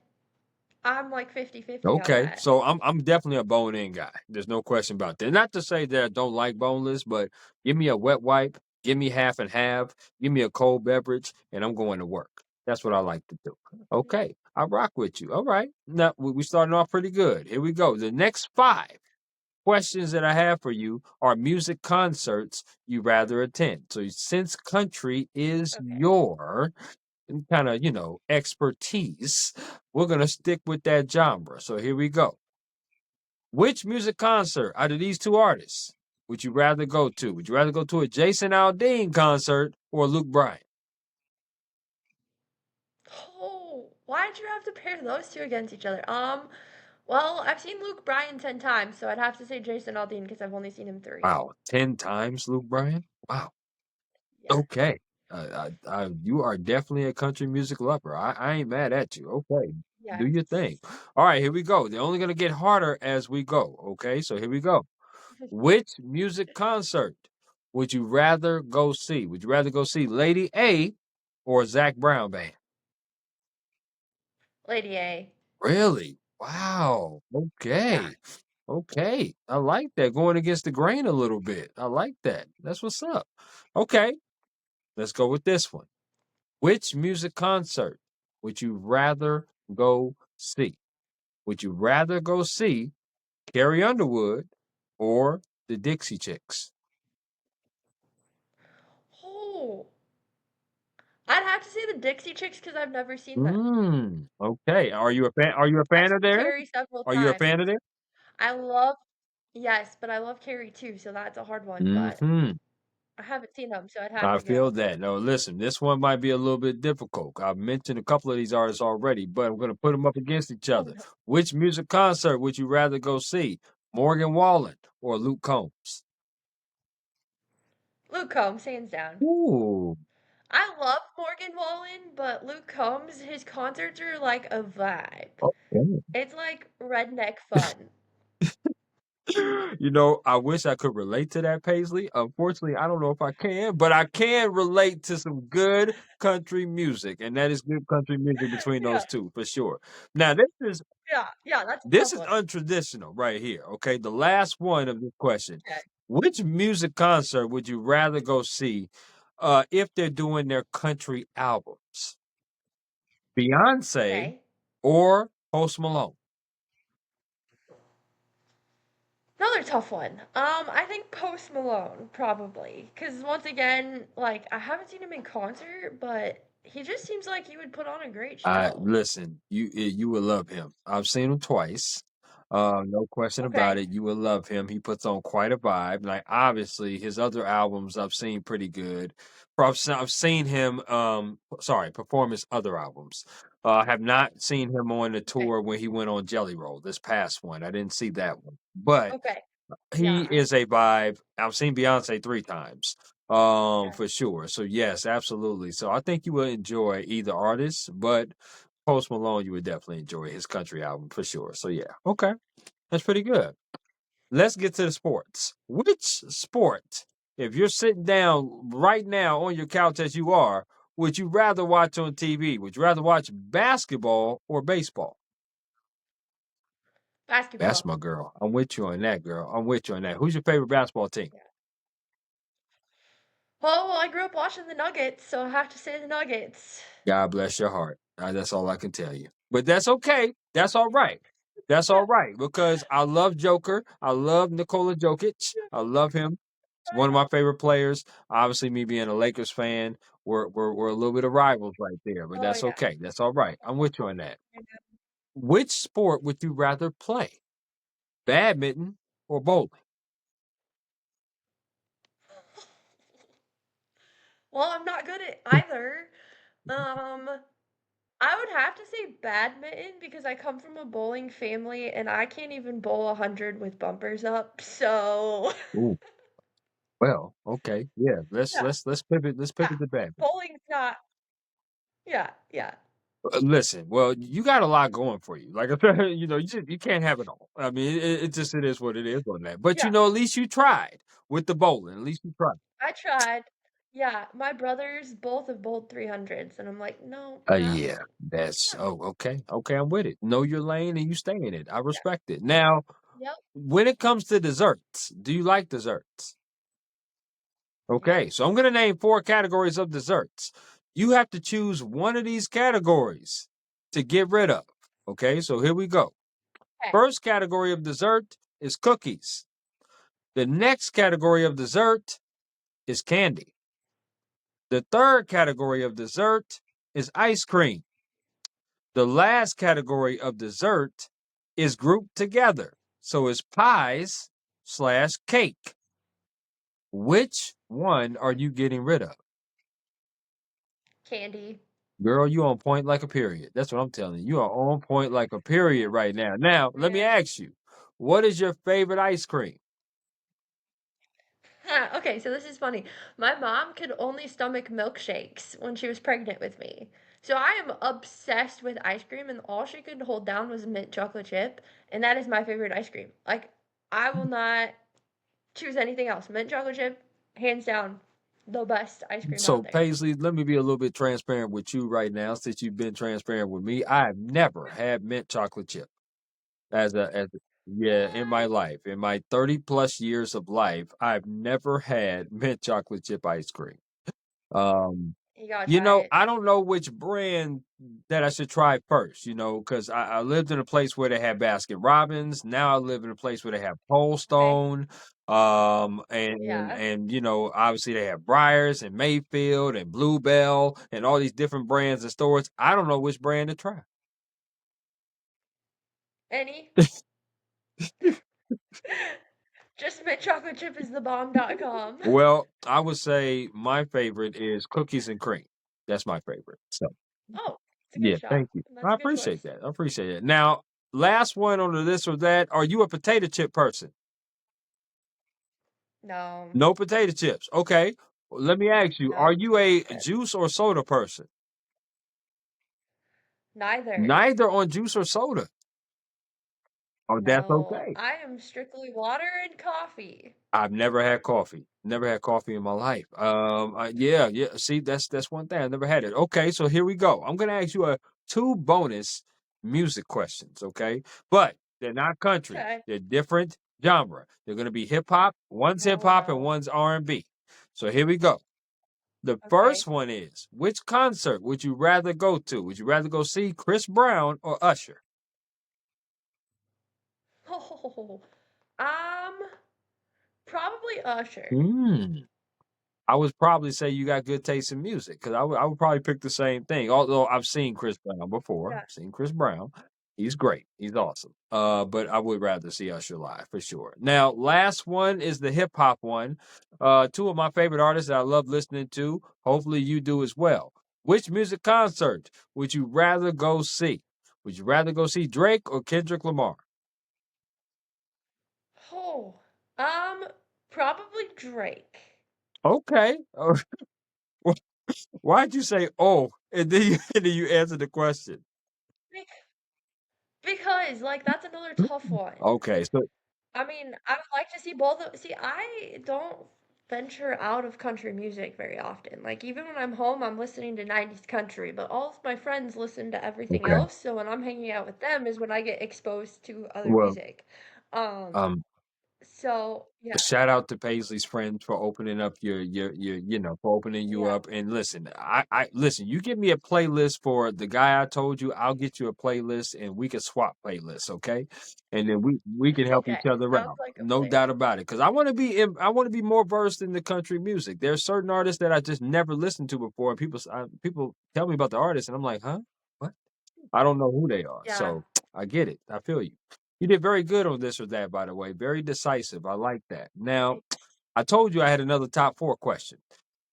I'm like 50-50 on Okay, that. so I'm definitely a bone in guy. There's no question about that. Not to say that I don't like boneless, but give me a wet wipe, give me half and half, give me a cold beverage, and I'm going to work. That's what I like to do. Okay, I rock with you. All right, now we starting off pretty good. Here we go. The next five questions that I have for you are music concerts you rather attend. So since country is Okay. your kind of, expertise, we're going to stick with that genre. So here we go. Which music concert out of these two artists would you rather go to? Would you rather go to a Jason Aldean concert or a Luke Bryan? Oh, why'd you have to pair those two against each other? Well, I've seen Luke Bryan 10 times, so I'd have to say Jason Aldean because I've only seen him three. Wow, 10 times Luke Bryan? Wow. Yes. Okay. You are definitely a country music lover. I ain't mad at you. Okay. Do your thing. Yes. All right, here we go. They're only going to get harder as we go. Okay, so here we go. Which music concert would you rather go see? Would you rather go see Lady A or Zach Brown Band? Lady A. Really? Wow. Yeah. Okay. Okay. I like that. Going against the grain a little bit. I like that. That's what's up. Okay. Let's go with this one. Which music concert would you rather go see? Would you rather go see Carrie Underwood or the Dixie Chicks? Oh, I'd have to say the Dixie Chicks because I've never seen them. Okay. Are you a fan? Are you a I've fan of seen theirs? Carrie several Are you a fan of times. theirs? I love Yes, but I love Carrie too, so that's a hard one, but Hmm. I haven't seen them, so I'd have I to feel go. that. No, listen, this one might be a little bit difficult. I've mentioned a couple of these artists already, but I'm going to put them up against each Oh, other. no. Which music concert would you rather go see? Morgan Wallen or Luke Combs? Luke Combs, hands down. Ooh. I love Morgan Wallen, but Luke Combs, his concerts are like a vibe. Okay. It's like redneck fun. I wish I could relate to that, Paisley. Unfortunately, I don't know if I can, but I can relate to some good country music, and that is good country music between those Yeah, two for sure. Now, this is yeah, that's a this tough is one. untraditional right here. Okay, the last one of this question: Okay, which music concert would you rather go see, if they're doing their country albums? Beyonce okay. or Post Malone? Another tough one. I think Post Malone probably, because once again, like I haven't seen him in concert, but he just seems like he would put on a great I show. listen, you will love him. I've seen him twice. No question about Okay, it. You will love him. He puts on quite a vibe. Like obviously his other albums I've seen pretty good. I've seen him sorry, perform his other albums. I have not seen him on the okay, tour when he went on Jelly Roll, this past one. I didn't see that one. But okay. he Yeah. is a vibe. I've seen Beyonce 3 times, Okay. for sure. So, yes, absolutely. So, I think you will enjoy either artist, but Post Malone, you would definitely enjoy his country album for sure. So, yeah. Okay. That's pretty good. Let's get to the sports. Which sport, if you're sitting down right now on your couch as you are, would you rather watch on TV? Would you rather watch basketball or baseball? That's Basketball. my girl. I'm with you on that, girl. I'm with you on that. Who's your favorite basketball team? Yeah. Oh, well, I grew up watching the Nuggets, so I have to say the Nuggets. God bless your heart. That's all I can tell you. But that's okay. That's all right. That's all right because I love Joker. I love Nikola Jokic. I love him. He's I one of my know. favorite players. Obviously, me being a Lakers fan, we're a little bit of rivals right there, but Oh that's yeah. okay. That's all right. I'm with you on that. I know. Which sport would you rather play? Badminton or bowling? Well, I'm not good at either. Um, I would have to say badminton because I come from a bowling family and I can't even bowl 100 with bumpers up. So, Ooh, well, okay. Yeah, let's yeah, let's let's pivot. Let's yeah. pivot to badminton. Bowling's not. Yeah, yeah, Listen, well, you got a lot going for you. Like I said, you can't have it all. I mean, it is what it is on that. But yeah. at least you tried with the bowling. At least you tried. I tried. Yeah, my brothers both have bowled 300s, and I'm like, no, not Yeah, me. that's Yeah, okay. Okay, I'm with it. Know your lane and you stay in it. I yeah. respect it. Now, Yep. when it comes to desserts, do you like desserts? Okay, so I'm Yes. gonna name 4 categories of desserts. You have to choose one of these categories to get rid of. Okay, so here we go. Okay. First category of dessert is cookies. The next category of dessert is candy. The third category of dessert is ice cream. The last category of dessert is grouped together. So it's pies slash cake. Which one are you getting rid of? Candy. Girl, you on point like a period. That's what I'm telling you. You are on point like a period right now. Now, let me Man. ask you, what is your favorite ice cream? Okay, so this is funny. My mom could only stomach milkshakes when she was pregnant with me. So I am obsessed with ice cream, and all she could hold down was mint chocolate chip, and that is my favorite ice cream. Like, I will not choose anything else. Mint chocolate chip, hands down, the best ice cream out So, there. Paisley, let me be a little bit transparent with you right now, since you've been transparent with me. I have never had mint chocolate chip yeah, in my What? life. In my 30 plus years of life, I've never had mint chocolate chip ice cream. Um, You gotta try it. I don't know which brand that I should try first, because I lived in a place where they had Baskin Robbins. Now I live in a place where they have Cold Okay. Stone. Yeah. And you know, obviously they have Briars and Mayfield and Bluebell and all these different brands and stores. I don't know which brand to try. Any? Just mint chocolate chip is the bomb.com. Well, I would say my favorite is cookies and cream. That's my favorite. So Oh, it's a good yeah, shot. thank you. That's I a good appreciate choice. that. I appreciate it. Now, last one on the this or that. Are you a potato chip person? No, No potato chips. Okay. Well, let me ask you, are no you potato a chips. juice or soda person? Neither. Neither on juice or soda. Oh, that's No, okay. I am strictly water and coffee. I've never had coffee. Never had coffee in my life. Yeah, yeah. See, that's one thing. I never had it. Okay, so here we go. I'm gonna ask you a two bonus music questions. Okay, but they're not country. Okay. They're different genre. They're gonna be hip hop. One's hip Oh hop and no. one's R&B. So here we go. The Okay. first one is: which concert would you rather go to? Would you rather go see Chris Brown or Usher? Oh, um, probably Usher. Hmm. I would probably say you got good taste in music because I would probably pick the same thing. Although I've seen Chris Brown before, Yeah. I've seen Chris Brown. He's great. He's awesome. But I would rather see Usher live for sure. Now, last one is the hip hop one. Two of my favorite artists that I love listening to. Hopefully, you do as well. Which music concert would you rather go see? Would you rather go see Drake or Kendrick Lamar? Oh, um, probably Drake. Okay. Why'd you say "oh" and then and then you answer the question? Bec- Because, like, that's another tough one. Okay, so I mean, I would like to see both of see, I don't venture out of country music very often. Like, even when I'm home, I'm listening to 90s country, but all of my friends listen to everything okay. else, so when I'm hanging out with them is when I get exposed to other Well, music. Um, um, so yeah, shout out to Paisley's friends for opening up your you know for opening you yeah, up. And listen, I listen. You give me a playlist for the guy I told you. I'll get you a playlist, and we can swap playlists, okay? And then we can help okay, each other sounds out, like a no plan. doubt about it. Because I want to be more versed in the country music. There are certain artists that I just never listened to before. And people tell me about the artist, and I'm like, huh, what? I don't know who they are. Yeah, So I get it. I feel you. You did very good on this or that, by the way. Very decisive. I like that. Now, thanks. I told you I had another top four question,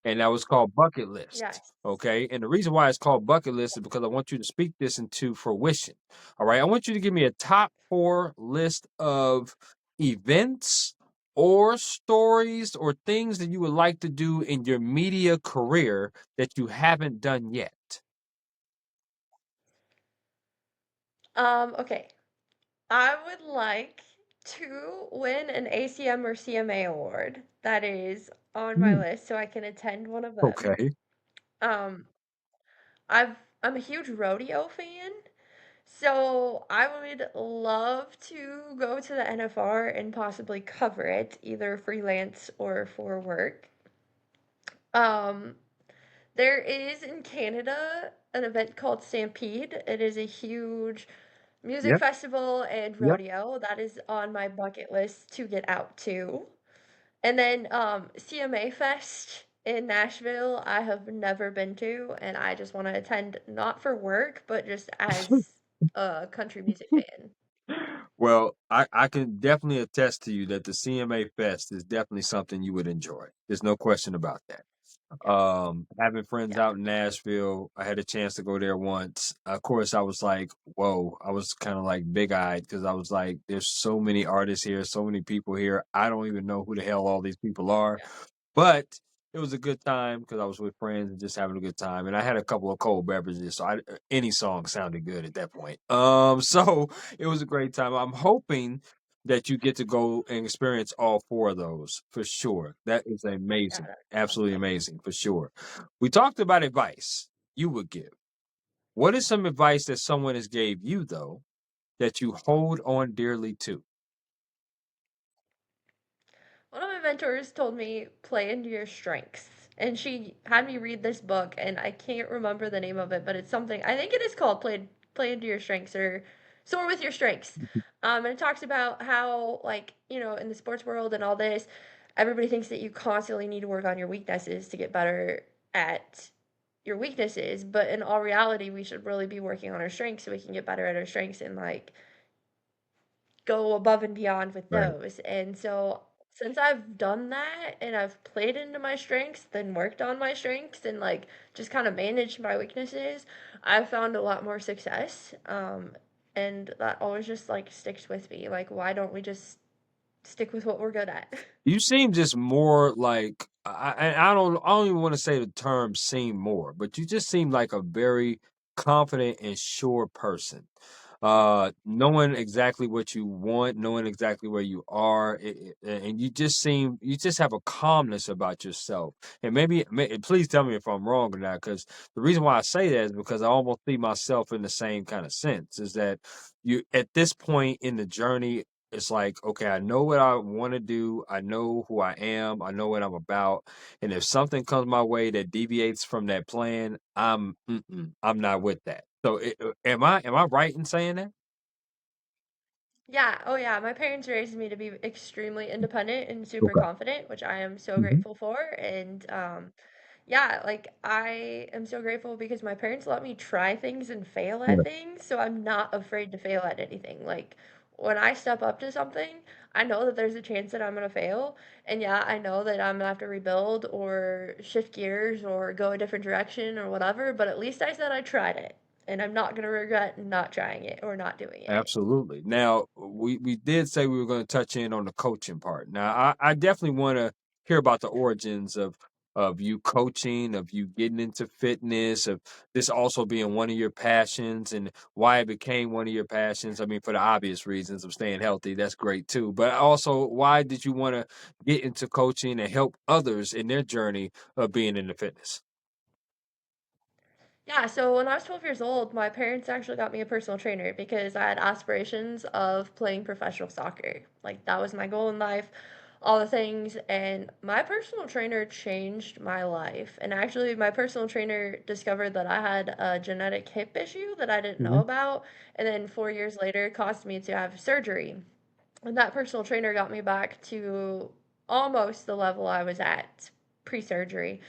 and that was called bucket list. Yes. Okay. And the reason why it's called bucket list is because I want you to speak this into fruition. All right. I want you to give me a top four list of events or stories or things that you would like to do in your media career that you haven't done yet. Okay. I would like to win an ACM or CMA award. That is on my Hmm. list so I can attend one of them. Okay. Um, I'm a huge rodeo fan, so I would love to go to the NFR and possibly cover it, either freelance or for work. Um, there is in Canada an event called Stampede. It is a huge music Yep. festival and Yep. rodeo that is on my bucket list to get out to. And then CMA Fest in Nashville, I have never been to, and I just want to attend not for work, but just as a country music fan. Well, I can definitely attest to you that the CMA Fest is definitely something you would enjoy. There's no question about that. Yeah, Having friends yeah, out in Nashville, I had a chance to go there once. Of course, I was like, whoa, I was kind of like big eyed because I was like, there's so many artists here, so many people here. I don't even know who the hell all these people are. yeah, But it was a good time because I was with friends and just having a good time, and I had a couple of cold beverages, so any song sounded good at that point. So it was a great time. I'm hoping that you get to go and experience all four of those for sure. That is yeah, amazing, that's absolutely awesome. amazing for sure. We talked about advice you would give. What is some advice that someone has gave you though that you hold on dearly to? One of my mentors told me play into your strengths. And she had me read this book and I can't remember the name of it, but it's something I think it is called play into your strengths or Soar with Your Strengths. And it talks about how, like, in the sports world and all this, everybody thinks that you constantly need to work on your weaknesses to get better at your weaknesses. But in all reality, we should really be working on our strengths so we can get better at our strengths and, like, go above and beyond with Right. those. And so since I've done that and I've played into my strengths, then worked on my strengths and like just kind of managed my weaknesses, I've found a lot more success. And that always just like sticks with me. Like, why don't we just stick with what we're good at? You seem just more like I don't even want to say the term seem more, but you just seem like a very confident and sure person. Knowing exactly what you want, knowing exactly where you are, and you just have a calmness about yourself. And please tell me if I'm wrong or not, because the reason why I say that is because I almost see myself in the same kind of sense. Is that you at this point in the journey, it's like, okay, I know what I want to do. I know who I am. I know what I'm about. And if something comes my way that deviates from that plan, I'm not with that. So, am I right in saying that? Yeah, oh yeah, my parents raised me to be extremely independent and super Okay. confident, which I am so Hmm. grateful for. And yeah, like I am so grateful because my parents let me try things and fail at Yeah. things, so I'm not afraid to fail at anything. Like when I step up to something, I know that there's a chance that I'm gonna fail, and yeah, I know that I'm gonna have to rebuild or shift gears or go a different direction or whatever, but at least I said I tried it, and I'm not gonna regret not trying it or not doing it. Absolutely. Now, we did say we were going to touch in on the coaching part. Now, I definitely want to hear about the origins of you coaching, of you getting into fitness, of this also being one of your passions, and why it became one of your passions. I mean, for the obvious reasons of staying healthy, that's great too. But also, why did you want to get into coaching and help others in their journey of being into fitness? Yeah, so when I was 12 years old, my parents actually got me a personal trainer because I had aspirations of playing professional soccer. Like, that was my goal in life, all the things. And my personal trainer changed my life. And actually, my personal trainer discovered that I had a genetic hip issue that I didn't know Hmm. about. And then 4 years later, it caused me to have surgery. And that personal trainer got me back to almost the level I was at pre-surgery.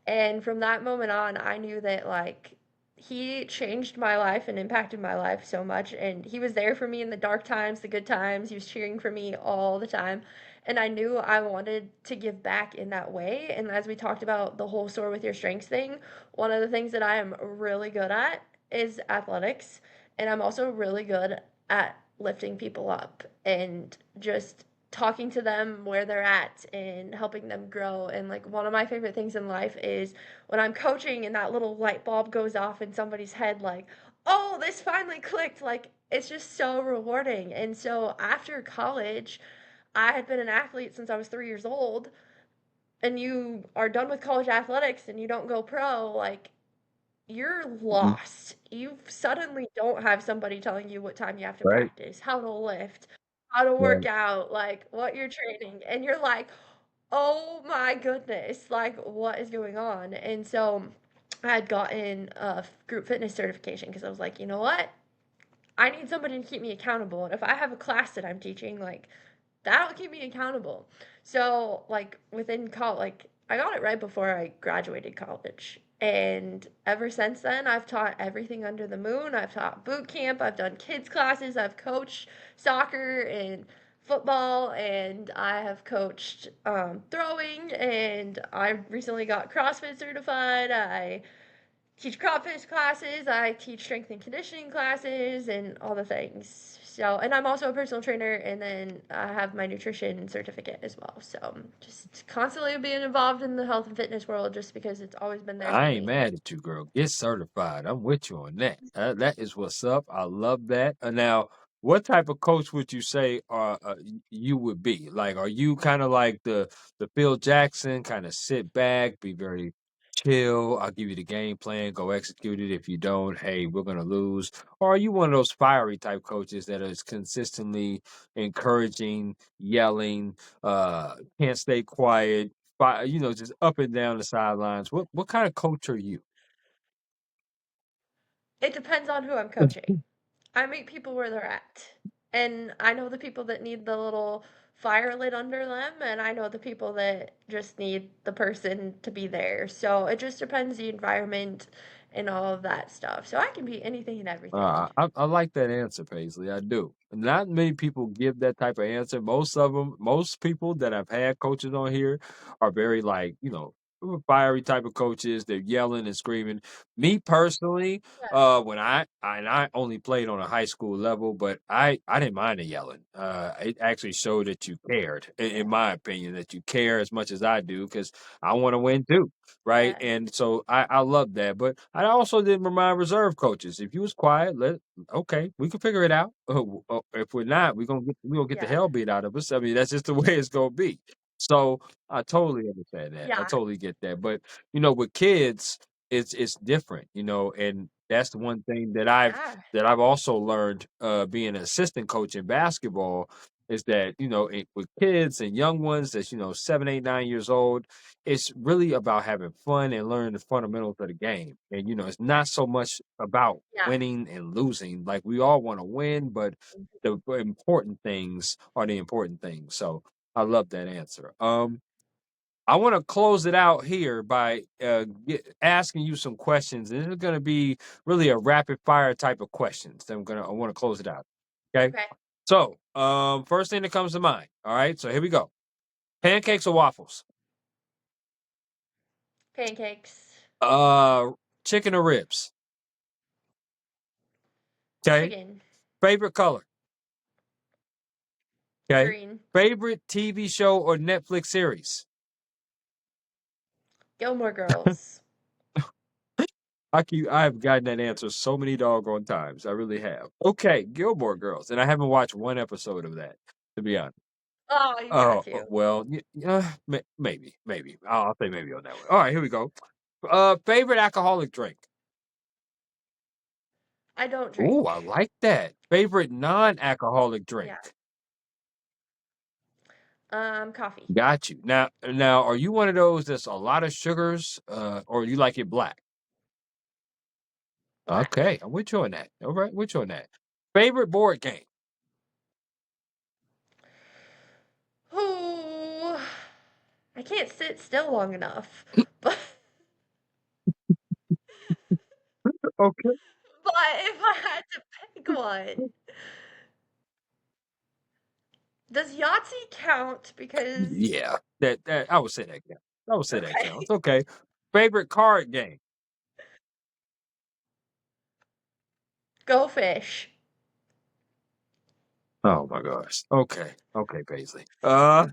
And from that moment on, I knew that like he changed my life and impacted my life so much, and he was there for me in the dark times, the good times. He was cheering for me all the time. And I knew I wanted to give back in that way. And as we talked about the whole soar with your strengths thing, one of the things that I am really good at is athletics. And I'm also really good at lifting people up and just talking to them where they're at and helping them grow. And like one of my favorite things in life is when I'm coaching and that little light bulb goes off in somebody's head, like, oh, this finally clicked. Like, it's just so rewarding. And so after college, I had been an athlete since I was 3 years old. And you are done with college athletics and you don't go pro, like, you're Hmm. lost. You suddenly don't have somebody telling you what time you have to Right. practice, how to lift, how to work Right. out, like what you're training. And you're like, oh my goodness, like what is going on? And so I had gotten a group fitness certification because I was like, you know what? I need somebody to keep me accountable. And if I have a class that I'm teaching, like that'll keep me accountable. So, like within college, like I got it right before I graduated college. And ever since then, I've taught everything under the moon. I've taught boot camp, I've done kids classes, I've coached soccer and football, and I have coached throwing, and I recently got CrossFit certified. I teach crawfish classes, I teach strength and conditioning classes, and all the things. So, and I'm also a personal trainer, and then I have my nutrition certificate as well. So, just constantly being involved in the health and fitness world just because it's always been there I for ain't me. mad at you, girl. Get certified. I'm with you on that. That is what's up. I love that. Now, what type of coach would you say you would be? Like, are you kind of like the Phil Jackson, kind of sit back, be very chill? I'll give you the game plan, go execute it. If you don't, hey, we're gonna lose. Or are you one of those fiery type coaches that is consistently encouraging, yelling, can't stay quiet? Just up and down the sidelines. What kind of coach are you? It depends on who I'm coaching. I meet people where they're at. And I know the people that need the little fire lit under them, and I know the people that just need the person to be there. So it just depends the environment and all of that stuff. So I can be anything and everything. I like that answer, Paisley. I do. Not many people give that type of answer. Most people that I've had coaches on here are very like, fiery type of coaches. They're yelling and screaming. Me personally, Yeah, when I only played on a high school level, but I didn't mind the yelling. It actually showed that you cared, in my opinion, that you care as much as I do, because I want to win too, right? yeah, And so I love that. But I also did remind reserve coaches, if you was quiet, okay, we can figure it out. If we're not, we gonna get the yeah, hell beat out of us. I mean, that's just the way it's gonna be. So I totally understand that. I yeah, totally get that. But with kids, it's different, and that's the one thing that I've yeah, that I've also learned, being an assistant coach in basketball, is that with kids and young ones that's 7, 8, 9 years old, it's really about having fun and learning the fundamentals of the game. And it's not so much about yeah. winning and losing. Like, we all want to win, but the important things are the important things. So I love that answer. I want to close it out here by asking you some questions, and it's going to be really a rapid fire type of questions. I want to close it out. Okay. Okay. So, first thing that comes to mind. All right. So here we go. Pancakes or waffles? Pancakes. Uh, Chicken or ribs? Okay. Chicken. Favorite color? Okay. Green. Favorite TV show or Netflix series? Gilmore Girls. I've gotten that answer so many doggone times. I really have. Okay, Gilmore Girls, and I haven't watched one episode of that, to be honest. Oh, you got Oh, to. well, yeah, maybe. I'll say maybe on that one. All right, here we go. Favorite alcoholic drink? I don't Ooh, I drink. like that. Favorite non-alcoholic Yeah. drink? Coffee. Got you. Now, are you one of those that's a lot of sugars, or you like it black? Black. Okay, I'm with you on that. All right, with you on that. Favorite board game? Ooh, I can't sit still long enough. But Okay. but if I had to pick one, does Yahtzee count? Because Yeah, that I would say that counts. I would say that okay, counts. Okay. Favorite card game? go fish. Oh my gosh. Okay. Okay, Paisley. All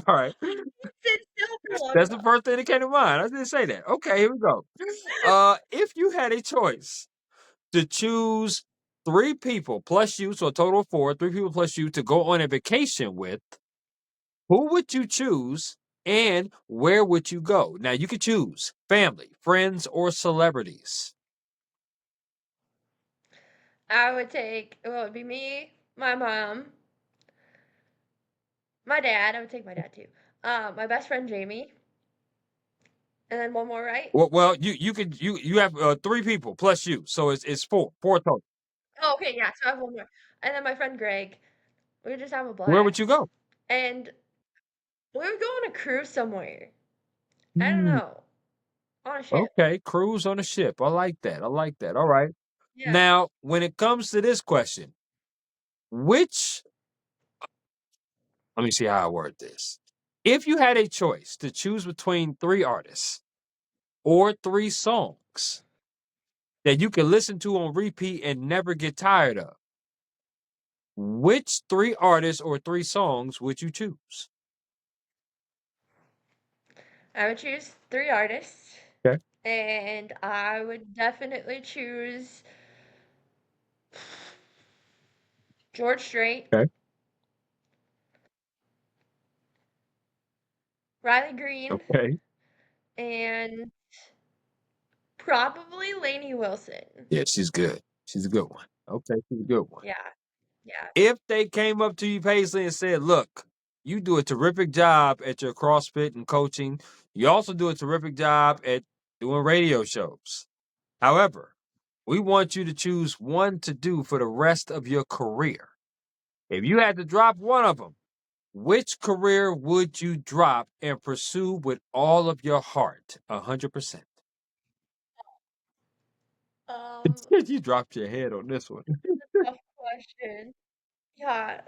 right. Sit still for long That's the enough. first thing that came to mind. I didn't say that. Okay, here we go. If you had a choice to choose three people plus you, so a total of four, three people plus you to go on a vacation with, who would you choose and where would you go? Now you could choose family, friends, or celebrities. I would take. Well, it'd be me, my mom, my dad. I would take my dad too. My best friend Jamie, and then one more, right? Well, you have three people plus you, so it's four total. Oh, okay, yeah. So I have one more, and then my friend Greg. We would just have a Where would you blast, go? and we would go on a cruise somewhere. I don't Hmm. know, on a ship. Okay, cruise on a ship. I like that. I like that. All right. Yeah. Now, when it comes to this question, which let me see how I word this. If you had a choice to choose between three artists or three songs that you can listen to on repeat and never get tired of, which three artists or three songs would you choose? I would choose 3 artists, Okay. and I would definitely choose George Strait, Okay. Riley Green, Okay. and probably Lainey Wilson. Yeah, she's good. She's a good one. Okay, she's a good one. Yeah, yeah. If they came up to you, Paisley, and said, "Look, you do a terrific job at your CrossFit and coaching. You also do a terrific job at doing radio shows. However, We want you to choose one to do for the rest of your career. If you had to drop one of them, which career would you drop and pursue with all of your heart? 100%. Um, You dropped your head on this one. tough question. Yeah.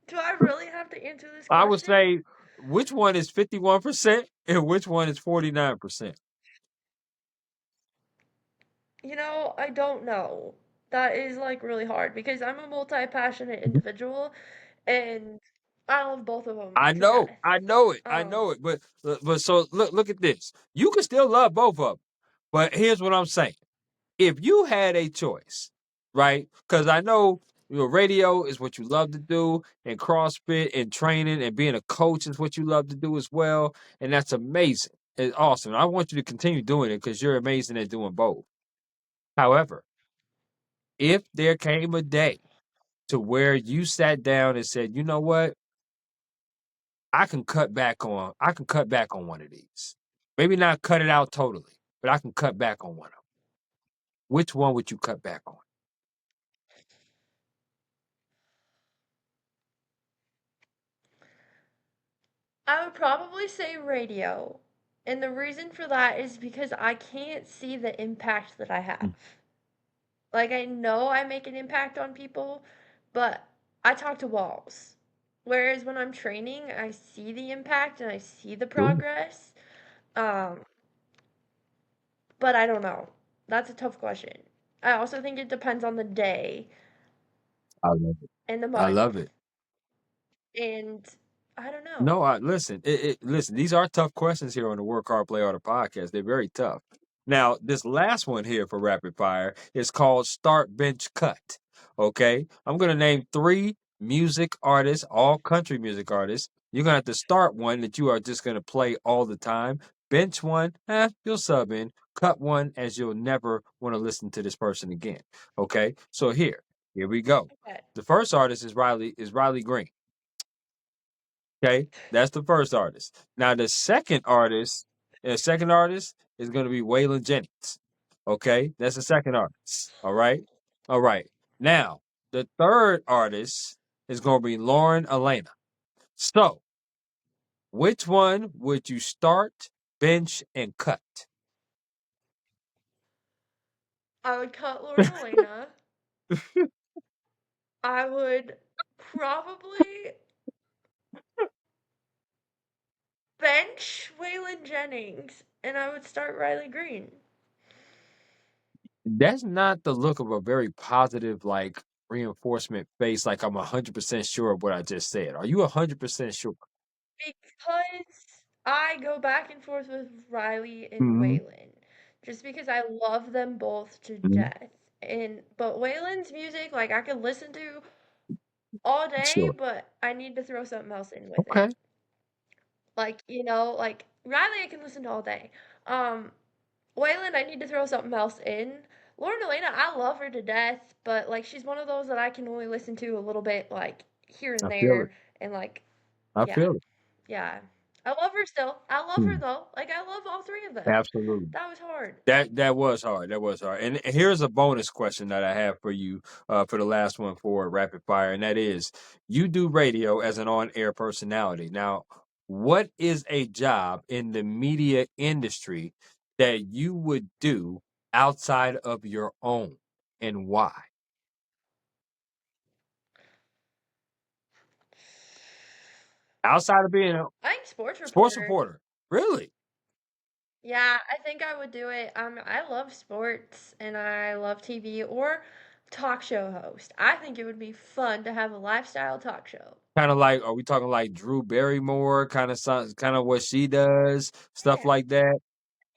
Do I really have to answer this I would question? say which one is 51% and which one is 49%? I don't know. That is like really hard because I'm a multi-passionate individual and I love both of them I to know, death. I know it, I Um, know it. But so look at this. You can still love both of them. But here's what I'm saying. If you had a choice, right? Because I know your radio is what you love to do, and CrossFit and training and being a coach is what you love to do as well. And that's amazing. It's awesome. I want you to continue doing it because you're amazing at doing both. However, if there came a day to where you sat down and said, you know what? I can cut back on one of these. Maybe not cut it out totally, but I can cut back on one of them. Which one would you cut back on? I would probably say radio. And the reason for that is because I can't see the impact that I have. Mm. Like, I know I make an impact on people, but I talk to walls. Whereas when I'm training, I see the impact and I see the Sure. progress. Um, but I don't know. That's a tough question. I also think it depends on the day I love it. and the I month. love it. And I don't know. No, I listen. Listen, these are tough questions here on the Work Hard, Play Harder podcast. They're very tough. Now, this last one here for rapid fire is called Start Bench Cut. Okay, I'm gonna name three music artists, all country music artists. You're gonna have to start one that you are just gonna play all the time. Bench one, you'll sub in. Cut one, as you'll never want to listen to this person again. Okay, so here we go. Okay. The first artist is Riley Green. Okay, that's the first artist. Now the second artist is going to be Waylon Jennings. Okay, that's the second artist. All right. Now the third artist is going to be Lauren Elena. So, which one would you start, bench, and cut? I would cut Lauren Elena. I would probably bench Waylon Jennings and I would start Riley Green. That's not the look of a very positive, like reinforcement face. Like I'm 100% sure of what I just said. Are you 100% sure? Because I go back and forth with Riley and Hmm. Waylon. Just because I love them both to Hmm. death. But Waylon's music, like I could listen to all day, Sure. but I need to throw something else in with it. Okay. Like Riley I can listen to all day. Um Waylon I need to throw something else in. Lauren Elena, I love her to death, but like she's one of those that I can only listen to a little bit like here and I feel it. there and like I yeah. feel it. Yeah. I love her still. I love her Hmm. though. Like I love all three of them. Absolutely. That was hard. That was hard. That was hard. And here's a bonus question that I have for you for the last one for rapid fire, and that is you do radio as an on-air personality. Now, what is a job in the media industry that you would do outside of your own and why? Outside of being a I think sports sports reporter. reporter. Really? Yeah, I think I would do it. I love sports and I love TV or talk show host. I think it would be fun to have a lifestyle talk show. Kind of like, are we talking like Drew Barrymore, kind of what she does, stuff Yeah. like that?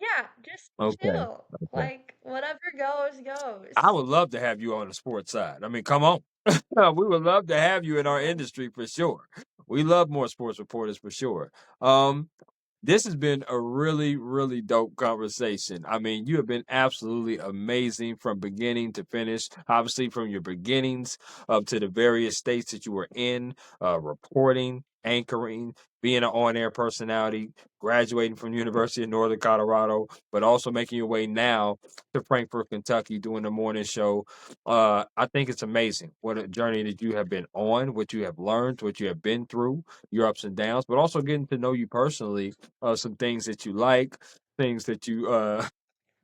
Yeah, just Okay, chill. okay. Like whatever goes I goes. would love to have you on the sports side. I mean, come on. We would love to have you in our Yeah. industry for sure. We love more sports reporters for sure. Um, this has been a really, really dope conversation. I mean, you have been absolutely amazing from beginning to finish. Obviously, from your beginnings up to the various states that you were in, reporting. anchoring, being an on-air personality, graduating from the University of Northern Colorado, but also making your way now to Frankfort, Kentucky, doing the morning show. I think it's amazing what a journey that you have been on, what you have learned, what you have been through, your ups and downs, but also getting to know you personally, some things that you like, things that you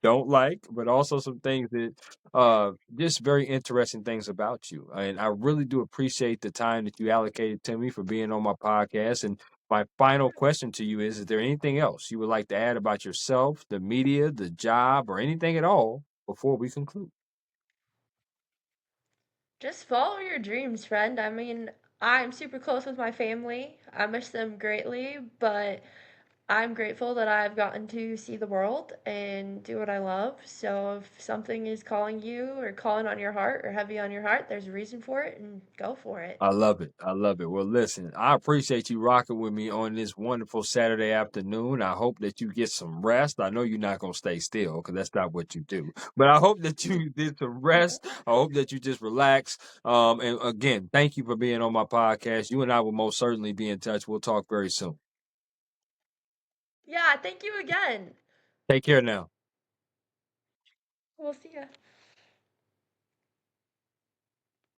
don't like, but also some things that just very interesting things about you. And I really do appreciate the time that you allocated to me for being on my podcast. And my final question to you is there anything else you would like to add about yourself, the media, the job, or anything at all before we conclude? Just follow your dreams, friend. I mean, I'm super close with my family. I miss them greatly, but I'm grateful that I've gotten to see the world and do what I love. So if something is calling you or calling on your heart or heavy on your heart, there's a reason for it and go for it. I love it. I love it. Well, listen, I appreciate you rocking with me on this wonderful Saturday afternoon. I hope that you get some rest. I know you're not going to stay still because that's not what you do, but I hope that you did some rest. I hope that you just relax. And again, thank you for being on my podcast. You and I will most certainly be in touch. We'll talk very soon. Yeah, thank you again. Take care now. We'll see ya.